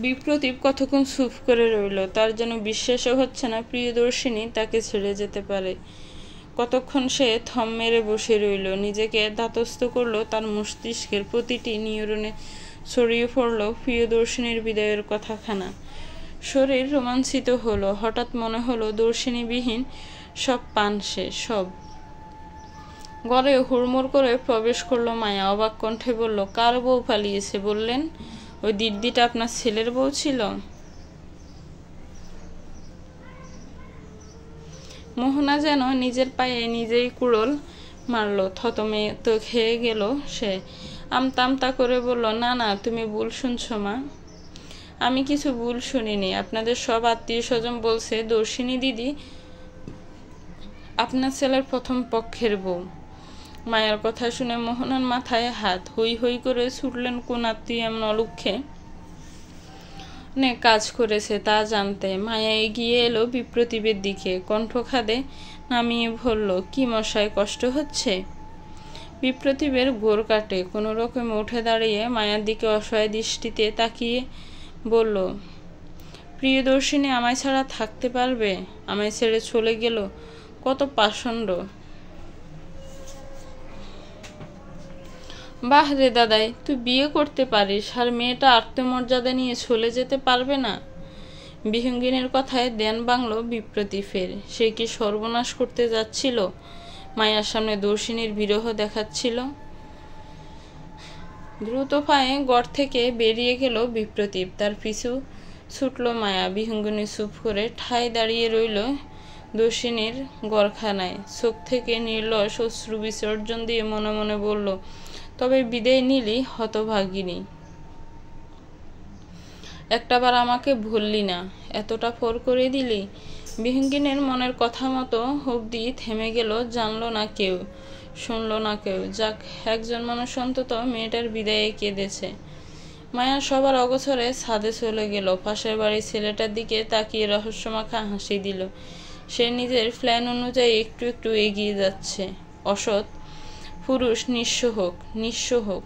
বিপ্রতীপ কতক্ষণ চুপ করে রইল। তার যেন বিশ্বাসও হচ্ছে না প্রিয়দর্শিনী তাকে ছেড়ে যেতে পারে। কতক্ষণ সে থম মেরে বসে রইল, নিজেকে ধাতস্থ করলো। তার মস্তিষ্কের প্রতিটি নিউরনে ছড়িয়ে পড়ল প্রিয়দর্শিনীর বিদায়ের কথাখানা। শরীর রোমাঞ্চিত হলো। হঠাৎ মনে হলো দর্শিনীবিহীন সব পান শেষ, সব। ঘরে হুড়মুড় করে প্রবেশ করলো মায়া। অবাক কণ্ঠে বলল, কার বউ পালিয়েছে বললেন? ওই দিদিটা আপনার ছেলের বউ ছিল? মোহনা যেন নিজের পায়ে নিজেই কুড়োল মারল। থতমে তো খেয়ে গেল সে। আমতা করে বলল, না না, তুমি ভুল শুনছো মা। আমি কিছু ভুল শুনিনি। আপনাদের সব আত্মীয় স্বজন বলছে দর্শিনী দিদি আপনার ছেলের প্রথম পক্ষের বউ। মায়ের কথা শুনে মোহনার মাথায় হাত। হই হই করে ছুটলেন কোন আত্মীয় এমন অলক্ষে কাজ করেছে তা জানতে। মায়া এগিয়ে এলো বিপ্রতীপের দিকে, কণ্ঠ খাদে নামিয়ে বলল, কি মশায়, কষ্ট হচ্ছে? বিপ্রতীপের গোর কাটে। কোনো রকমে উঠে দাঁড়িয়ে মায়ার দিকে অসহায় দৃষ্টিতে তাকিয়ে বলল, প্রিয়দর্শিনী আমায় ছাড়া থাকতে পারবে? আমায় ছেড়ে চলে গেল, কত পাষণ্ড। বাহ রে দাদাই, তুই বিয়ে করতে পারিস, আর মেয়েটা আত্মমর্যাদা নিয়ে চলে যেতে পারবে না? বিহঙ্গিনীর কথায় ধ্যান ভাঙল বিপ্রতীপের। সে কি সর্বনাশ করতে যাচ্ছিল? মায়ার সামনে দর্শিনীর বিরহ দেখাচ্ছিল। দ্রুত পায়ে ঘর থেকে বেরিয়ে গেল বিপ্রতীপ। তার পিছু ছুটল মায়া। বিহঙ্গিনী চুপ করে ঠায় দাঁড়িয়ে রইল দর্শিনীর ঘরখানায়। চোখ থেকে নির্লস অশ্রু বিসর্জন দিয়ে মনে মনে বলল, তবে বিদায় নিলি হতভাগিনী। একটাবার আমাকে ভুললি না, এতটা পর করে দিলি। বিহঙ্গিনীর মনের কথা মতো অবধি থেমে গেল। জানলো না কেউ, শুনল না কেউ। যাক, একজন মানুষ অন্তত মেয়েটার বিদায়ে কেঁদেছে। মায়া সবার অগোচরে ছাদে চলে গেল। পাশের বাড়ির ছেলেটার দিকে তাকিয়ে রহস্যমাখা হাসি দিল। সে নিজের প্ল্যান অনুযায়ী একটু একটু এগিয়ে যাচ্ছে। অসৎ পুরুষ নিঃস্ব হোক।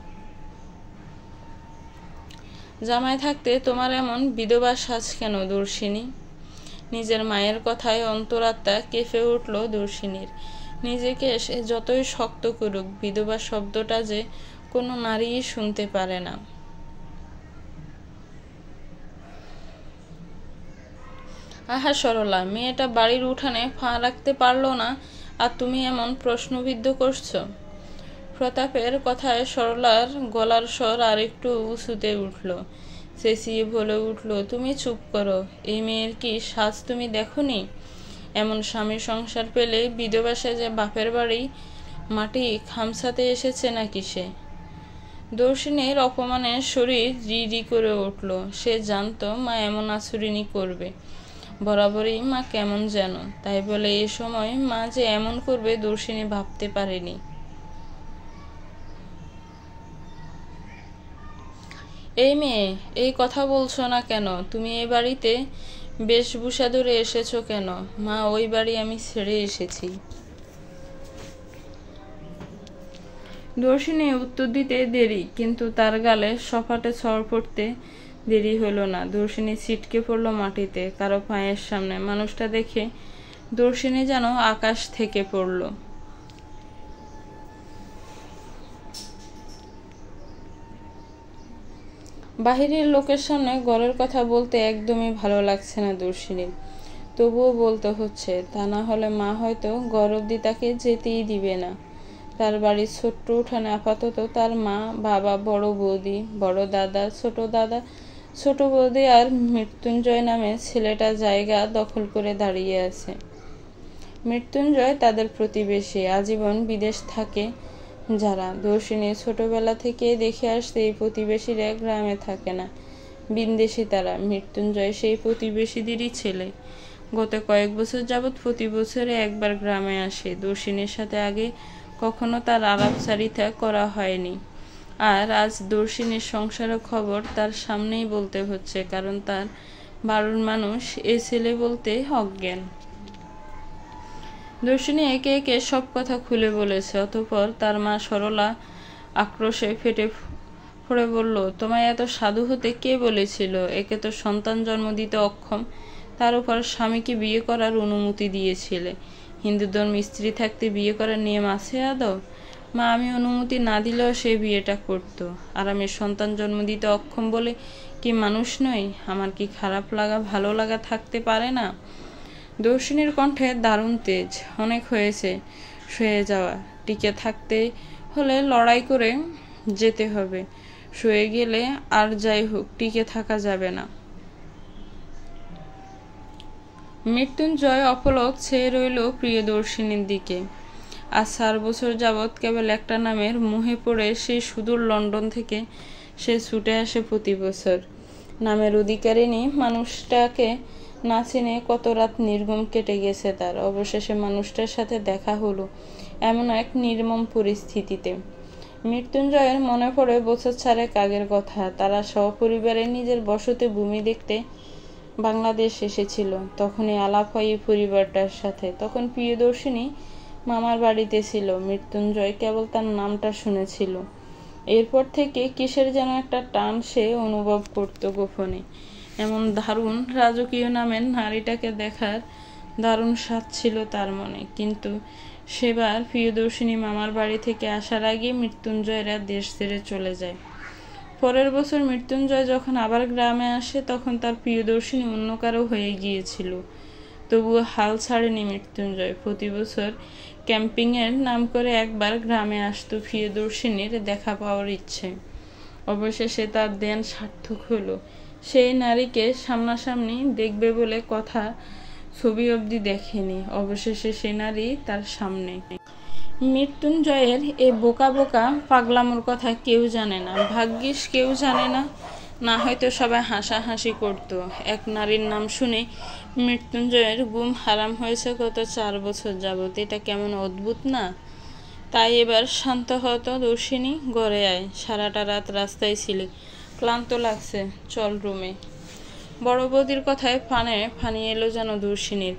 জামাই থাকতে তোমার এমন বিধবা সাজ কেন দর্শিনী? নিজের মায়ের কথায় অন্তরাত্মা কেঁপে উঠল দর্শিনীর। নিজেকে সে যতই শক্ত করুক, বিধবা শব্দটা যে কোনো নারীই শুনতে পারে না। আহা সরলা, মেয়েটা বাড়ির উঠানে পা রাখতে পারল না, আর তুমি এমন প্রশ্নবিদ্ধ করছো? প্রতাপের কথায় সরলার গলার স্বর আর একটু উঁচুতে উঠল। চেঁচিয়ে বলে উঠল, তুমি চুপ করো। এই মেয়ের কি সাজ তুমি দেখোনি? এমন স্বামী সংসার পেলে বিধবা সেজে বাপের বাড়ি মাটি খামসাতে এসেছে নাকি সে? দর্শিনীর অপমানের শরীর রি করে উঠল। সে জানত মা এমন আচরণই করবে। বরাবরই মা কেমন যেন, তাই বলে এ সময় মা যে এমন করবে দর্শিনী ভাবতে পারেনি। এই মেয়ে, এই কথা বলছো না কেন? তুমি এ বাড়িতে বেশভূষা ধরে এসেছো কেন? মা, ওই বাড়ি আমি ছেড়ে এসেছি। দর্শিনী উত্তর দিতে দেরি, কিন্তু তার গালে সপাটে ছড় পড়তে দেরি হলো না। দর্শিনী ছিটকে পড়ল মাটিতে কারো পায়ের সামনে। মানুষটা দেখে দর্শিনী যেন আকাশ থেকে পড়ল। বাহিরের লোকের সামনে ঘরের কথা বলতে একদমই ভালো লাগছে না দর্শিনীর, তবুও বলতে হচ্ছে। তা না হলে মা হয়তো ঘর অব্দি তাকে যেতেই দিবে না। তার বাড়ির ছোট্ট উঠানে আপাতত তার মা, বাবা, বড় বৌদি, বড় দাদা, ছোট বৌদি আর মৃত্যুঞ্জয় নামে ছেলেটা জায়গা দখল করে দাঁড়িয়ে আছে। মৃত্যুঞ্জয় তাদের প্রতিবেশী, আজীবন বিদেশ থাকে যারা। দর্শিনী ছোটবেলা থেকে দেখে আসতে এই প্রতিবেশীরা গ্রামে থাকে না, বিদেশী তারা। মৃত্যুঞ্জয় সেই প্রতিবেশীদেরই ছেলে। গত কয়েক বছর যাবৎ প্রতি বছরে একবার গ্রামে আসে। দর্শিনীর সাথে আগে কখনো তার আলাপচারিতা করা হয়নি, আর আজ দর্শিনীর সংসারের খবর তার সামনেই বলতে হচ্ছে, কারণ তার বাড়ির মানুষ এ ছেলে বলতে অজ্ঞান। দর্শিনী একে একে সব কথা খুলে বলেছে। অতঃপর তার মা সরলা আক্রোশে ফেটে পড়ে বলল, তোমায় এত সাধু হতে কে বলেছিল? একে তো সন্তান জন্ম দিতে অক্ষম, তার উপর স্বামীকে বিয়ে করার অনুমতি দিয়েছিলে। হিন্দু ধর্মে স্ত্রী থাকতে বিয়ে করার নিয়ম আছে আদৌ? মা, আমি অনুমতি না দিলেও সে বিয়েটা করত। আর আমি সন্তান জন্ম দিতে অক্ষম বলে কি মানুষ নই? আমার কি খারাপ লাগা ভালো লাগা থাকতে পারে না? দর্শিনীর কণ্ঠে দারুণ তেজ। অনেক হয়েছে শুয়ে যাওয়া, টিকে থাকতে হলে লড়াই করে যেতে হবে। শুয়ে গেলে আর যাই হোক টিকে থাকা যাবে না। মৃত্যুঞ্জয় অপলক চেয়ে রইল প্রিয়দর্শিনীর দিকে। আজ 4 বছর যাবৎ কেবল একটা নামের মোহে পড়ে সেই সুদূর লন্ডন থেকে সে ছুটে আসে প্রতি বছর। নামের অধিকারিণী মানুষটাকে না চিনে কত রাত নির্ঘুম কেটে গেছে তার। অবশেষে মানুষটার সাথে দেখা হলো এমন এক নির্মম পরিস্থিতিতে। মৃত্যুঞ্জয়ের মনে পড়ে বছর 4 আগের কথা। তারা সপরিবারে নিজের বসতি ভূমি দেখতে বাংলাদেশ এসেছিল। তখনই আলাপ হয় এই পরিবারটার সাথে। তখন প্রিয়দর্শিনী মামার বাড়িতে ছিল। মৃত্যুঞ্জয় কেবল তার নামটা শুনেছিল। এরপর থেকে কিসের যেন একটা টান সে অনুভব করত গোপনে। এমন দারুণ রাজকীয় নামের নারীটাকে দেখার দারুণ স্বাদ ছিল তার মনে। কিন্তু সেবার প্রিয়দর্শিনী মামার বাড়ি থেকে আসার আগে মৃত্যুঞ্জয়রা দেশ ছেড়ে চলে যায়। পরের বছর মৃত্যুঞ্জয় যখন আবার গ্রামে আসে, তখন তার প্রিয়দর্শিনী অন্য কারো হয়ে গিয়েছিল। তবুও হাল ছাড়েনি মৃত্যুঞ্জয়। প্রতি বছর ক্যাম্পিংয়ের নাম করে একবার গ্রামে আসতো প্রিয়দর্শিনীর দেখা পাওয়ার ইচ্ছে। অবশেষে তার ধ্যান সার্থক হলো। সেই নারীকে সামনাসামনি দেখবে বলে কথা, ছবি অবধি দেখেনি। অবশেষে সে নারী তার সামনে। মৃত্যুঞ্জয়ের এ বোকা বোকা পাগলামোর কথা কেউ জানে না, ভাগ্যিস কেউ জানে না, না হয়তো সবাই হাসাহাসি করতো। এক নারীর নাম শুনে মৃত্যুঞ্জয়ের ঘুম হারাম হয়েছে গত 4 বছর যাবৎ। এটা কেমন অদ্ভুত না? তাই এবার শান্ত হতো। দর্শিনী, ঘরে আয়, সারাটা রাত রাস্তায় ছিলে, ক্লান্ত লাগছে, চল রুমে। বড় বৌদির কথায় ফানি এলো যেন দর্শিনীর।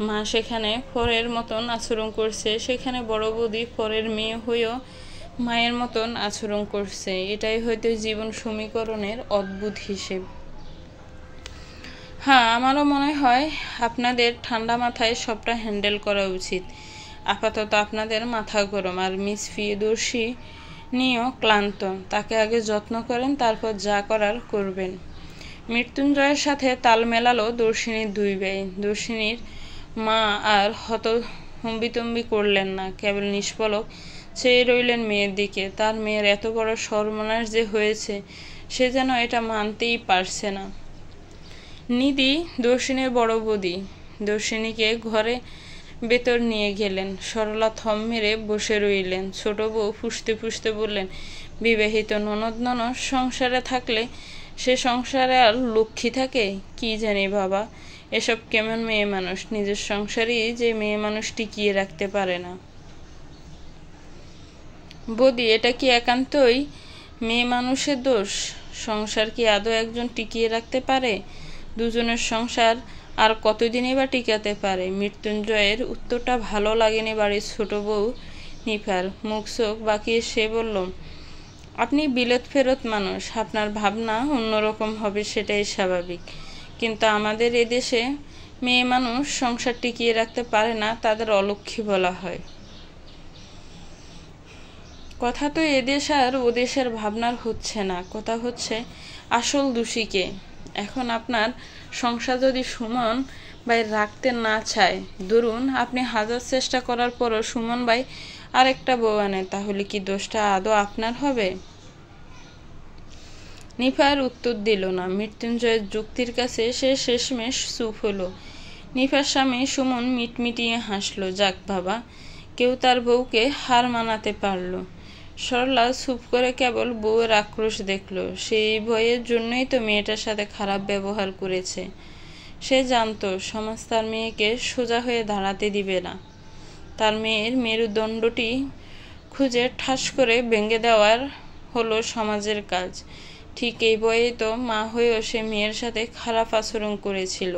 মা সেখানে পরের মতন আচরণ করছে, সেখানে বড় বৌদি পরের মেয়ে হয়েও মায়ের মতন আচরণ করছে। এটাই হয়তো জীবন সমীকরণের অদ্ভুত হিসেব। হ্যাঁ, আমারও মনে হয় আপনাদের ঠান্ডা মাথায় সবটা হ্যান্ডেল করা উচিত। আপাতত আপনাদের মাথা গরম। আর মিস প্রিয়দর্শিনীও ক্লান্ত। তাকে আগে যত্ন করেন, তারপর যা করার করবেন। মৃত্যুঞ্জয়ের সাথে তাল মেলালো দর্শিনীর 2 ভাই। দর্শিনীর মা আর হম্বিতম্বি করলেন না, কেবল নিষ্পলক চেয়ে রইলেন মেয়ের দিকে। তার মেয়ের এত বড় সর্বনাশ যে হয়েছে সে যেন এটা মানতেই পারছে না। নিধি, দর্শিনীর বড় বৌদি, দর্শিনীকে ঘরে ভেতর নিয়ে গেলেন। সরলা থম মেরে বসে রইলেন। ছোট বউ ফুঁসতে ফুঁসতে বললেন, বিবাহিত ননদ সংসারে থাকলে সে সংসারে আর লক্ষ্মী থাকে? কি জানি বাবা, এসব কেমন মেয়ে মানুষ, নিজের সংসারই যে মেয়ে মানুষ টিকিয়ে রাখতে পারে না। বৌদি, এটা কি একান্তই মেয়ে মানুষের দোষ? সংসার কি আদৌ একজন টিকিয়ে রাখতে পারে? দুজনের সংসার আর কতদিনই বা টিকাতে পারে? মৃত্যুঞ্জয়ের উত্তরটা ভালো লাগেনি বাড়ির ছোট বউ নিফার। মুখ চোখ বাঁকিয়ে সে বলল, আপনি বিলেত ফেরত মানুষ, আপনার ভাবনা অন্যরকম হবে, সেটাই স্বাভাবিক। কিন্তু আমাদের এদেশে মেয়ে মানুষ সংসার টিকিয়ে রাখতে পারে না, তাদের অলক্ষ্মী বলা হয়। কথা তো এদেশ আর ওদেশের ভাবনার হচ্ছে না, কথা হচ্ছে আসল দোষীকে। এখন আপনার সংসার যদি সুমন ভাই রাখতে না চায়, ধরুন আপনি হাজার চেষ্টা করার পরও সুমন ভাই আরেকটা বউ আনে, তাহলে কি দোষটা আদৌ আপনার হবে? নিফার উত্তর দিল না। মৃত্যুঞ্জয়ের যুক্তির কাছে সে শেষমেশ চুপ হলো। নিফার স্বামী সুমন মিটমিটিয়ে হাসল। যাক বাবা, কেউ তার বউকে হার মানাতে পারল। সরলা চুপ করে কেবল বউয়ের আক্রোশ দেখল। সেই ভয়ের জন্যই তো মেয়েটার সাথে খারাপ ব্যবহার করেছে। সে জানত সমাজ তার মেয়েকে সোজা হয়ে দাঁড়াতে দিবে না। তার মেয়ের মেরুদণ্ডটি খুঁজে ঠাস করে ভেঙে দেওয়ার হলো সমাজের কাজ। ঠিক এই ভয়েই তো মা হয়েও সে মেয়ের সাথে খারাপ আচরণ করেছিল।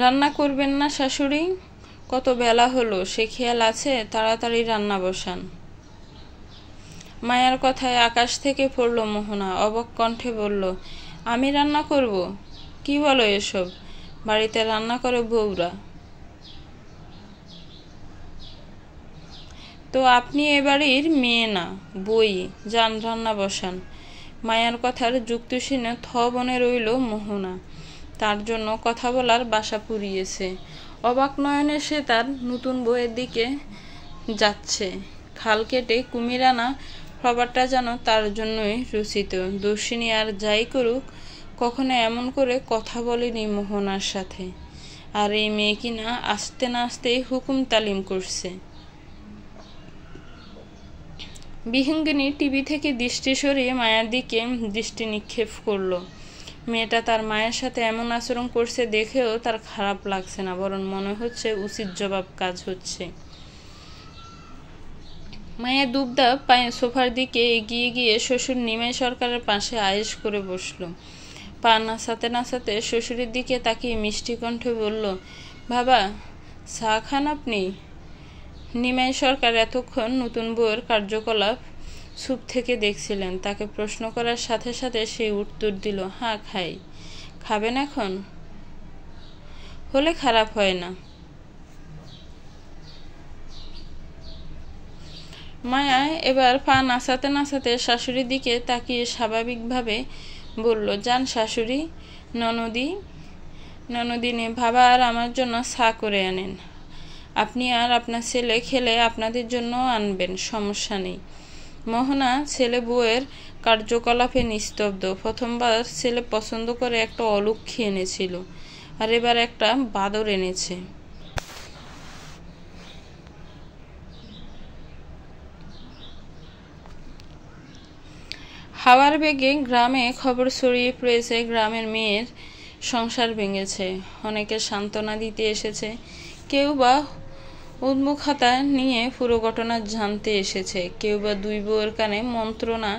রান্না করবেন না শাশুড়ি? কত বেলা হলো, সে খেয়াল আছে? তাড়াতাড়ি রান্না বসান। মায়ের কথায় আকাশ থেকে পড়ল মোহনা। অবাক কণ্ঠে বলল, আমি রান্না করব? কি বলো এসব? বাড়িতে রান্না করে বউরা। তো আপনি এ বাড়ির মেয়ে না, বই। যান রান্না বসান। মায়ার কথার যুক্তি শুনে থ বনে রইল মোহনা। তার জন্য কথা বলার বাসা পুড়িয়েছে। অবাক নয়নে সে তার নতুন বউয়ের দিকে যাচ্ছে। খাল কেটে কুমির আনা খাবারটা যেন তার জন্যই রচিত। দর্শিনী আর যাই করুক, কখনো এমন করে কথা বলেনি মোহনার সাথে। আর এই মেয়ে কিনা আসতে না আসতেই হুকুম তালিম করছে। বিহঙ্গিনী টিভি থেকে দৃষ্টি সরিয়ে মায়ের দিকে দৃষ্টি নিক্ষেপ করলো। মেয়েটা তার মায়ের সাথে এমন আচরণ করছে দেখেও তার খারাপ লাগছে না, বরং মনে হচ্ছে উচিত জবাব কাজ হচ্ছে। মায়ের দুবদাব পায়ে সোফার দিকে এগিয়ে গিয়ে শ্বশুর নিমাই সরকারের পাশে আয়েশ করে বসলো। পা নাচাতে নাচাতে শ্বশুরের দিকে তাকিয়ে মিষ্টি কণ্ঠে বলল, বাবা চা খান আপনি? নিমাই সরকার এতক্ষণ নতুন বউয়ের কার্যকলাপ চুপ থেকে দেখছিলেন। তাকে প্রশ্ন করার সাথে সাথে সেই উত্তর দিল, হ্যাঁ খাই। খাবেন এখন? হলে খারাপ হয় না। মায়া এবার পা নাচাতে নাচাতে শাশুড়ির দিকে তাকিয়ে স্বাভাবিকভাবে বলল, যান শাশুড়ি। ননদিনী বাবা আর আমার জন্য চা করে আনেন। আপনি আর আপনার ছেলে খেলে আপনাদের জন্য আনবেন, সমস্যা নেই। মোহনা ছেলে বউয়ের কার্যকলাপে নিস্তব্ধ। প্রথমবার ছেলে পছন্দ করে একটা অলক্ষ্মী এনেছিল, আর এবার একটা বাদর এনেছে। হাওয়ার বেগে গ্রামে খবর ছড়িয়ে পড়েছে, গ্রামের মেয়ের সংসার ভেঙেছে। অনেকে সান্ত্বনা দিতে এসেছে, কেউ বা উন্মুখতা নিয়ে পুরো ঘটনা জানতে এসেছে, কেউ বা দুই বউয়ের কানে মন্ত্রণা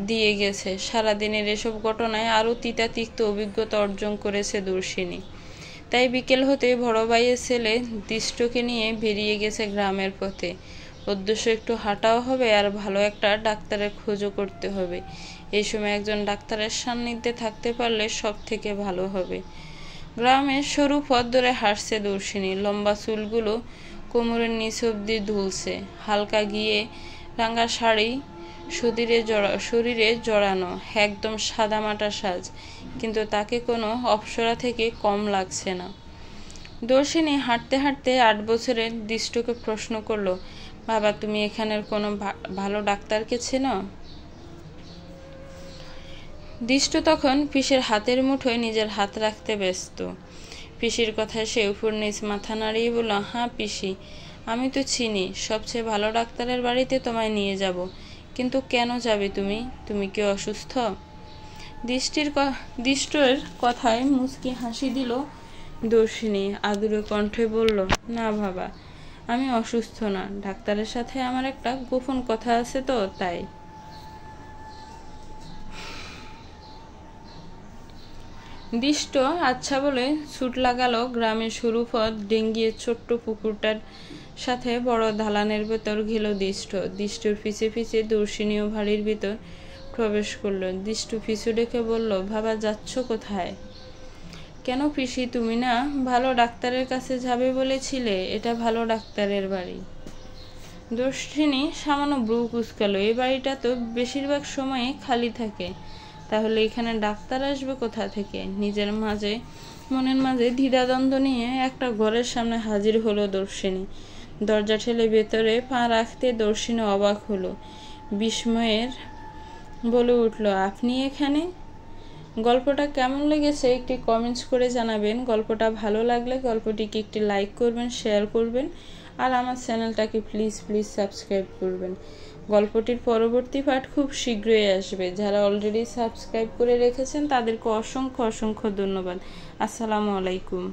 দিয়ে গেছে। সারাদিনের এসব ঘটনায় আরও তিক্ত অভিজ্ঞতা অর্জন করেছে দর্শিনী। তাই বিকেল হতে বড় ভাইয়ের ছেলে দৃষ্টকে নিয়ে বেরিয়ে গেছে গ্রামের পথে। উদ্দেশ্য একটু হাঁটাও হবে আর ভালো একটা ডাক্তারের খোঁজও করতে হবে। এই সময় একজন ডাক্তারের সান্নিধ্যে থাকতে পারলে সব থেকে ভালো হবে। গ্রামের সরু পথ ধরে হাঁটছে দর্শিনী। লম্বা চুলগুলো কোমরের নিচ অব্দি দুলছে। হালকা গিয়ে রাঙা শাড়ি শরীরে জড়ানো, একদম সাদামাটা সাজ, কিন্তু তাকে কোনো অপ্সরা থেকে কম লাগছে না। দর্শিনী হাঁটতে হাঁটতে 8 বছরের দৃষ্টকে প্রশ্ন করলো, বাবা তুমি এখানের কোনো ভালো ডাক্তারকে চেনো? দৃষ্ট তখন পিসের হাতের মুঠোয় নিজের হাত রাখতে ব্যস্ত। পিসির কথায় সে উপর নিচ মাথা নাড়িয়ে বলল, হ্যাঁ পিসি, আমি তো চিনি। সবচেয়ে ভালো ডাক্তারের বাড়িতে তোমায় নিয়ে যাব, কিন্তু কেন যাবে তুমি? তুমি কি অসুস্থ? দৃষ্টির কথায় মুচকি হাসি দিল দর্শিনী। আদুরে কণ্ঠে বলল, না বাবা, আমি অসুস্থ না। ডাক্তারের সাথে আমার একটা গোপন কথা আছে তো তাই। দৃষ্ট আচ্ছা বলে ছুট লাগালো গ্রামের সরু পথ ডিঙ্গিয়ে ছোট্ট পুকুরটার সাথে বড় দালানের ভেতর গেল দৃষ্টর পিছে পিছে দর্শিনীয় বাড়ির ভিতর প্রবেশ করলো। দৃষ্ট পিছু ডেকে বলল, বাবা যাচ্ছ কোথায়? কেন পিসি, তুমি না ভালো ডাক্তারের কাছে যাবে বলেছিলে? এটা ভালো ডাক্তারের বাড়ি। দর্শিনী সামান্য ব্রু কুঁচকালো। এই বাড়িটা তো বেশিরভাগ সময়ে খালি থাকে, তাহলে এখানে ডাক্তার আসবে কোথা থেকে? মনের মাঝে দ্বিধাদ্বন্দ্ব নিয়ে একটা ঘরের সামনে হাজির হলো দর্শিনী। দরজা ঠেলে ভেতরে পা রাখতে দর্শিনী অবাক হলো। বিস্ময়ের বলে উঠল, আপনি এখানে? গল্পটা কেমন লেগেছে একটি কমেন্টস করে জানাবেন। গল্পটা ভালো লাগলে গল্পটিকে একটি লাইক করবেন, শেয়ার করবেন, আর আমার চ্যানেলটাকে প্লিজ সাবস্ক্রাইব করবেন। গল্পটির পরবর্তী পার্ট খুব শীঘ্রই আসবে। যারা অলরেডি সাবস্ক্রাইব করে রেখেছেন তাদেরকে অসংখ্য ধন্যবাদ। আসসালামু আলাইকুম।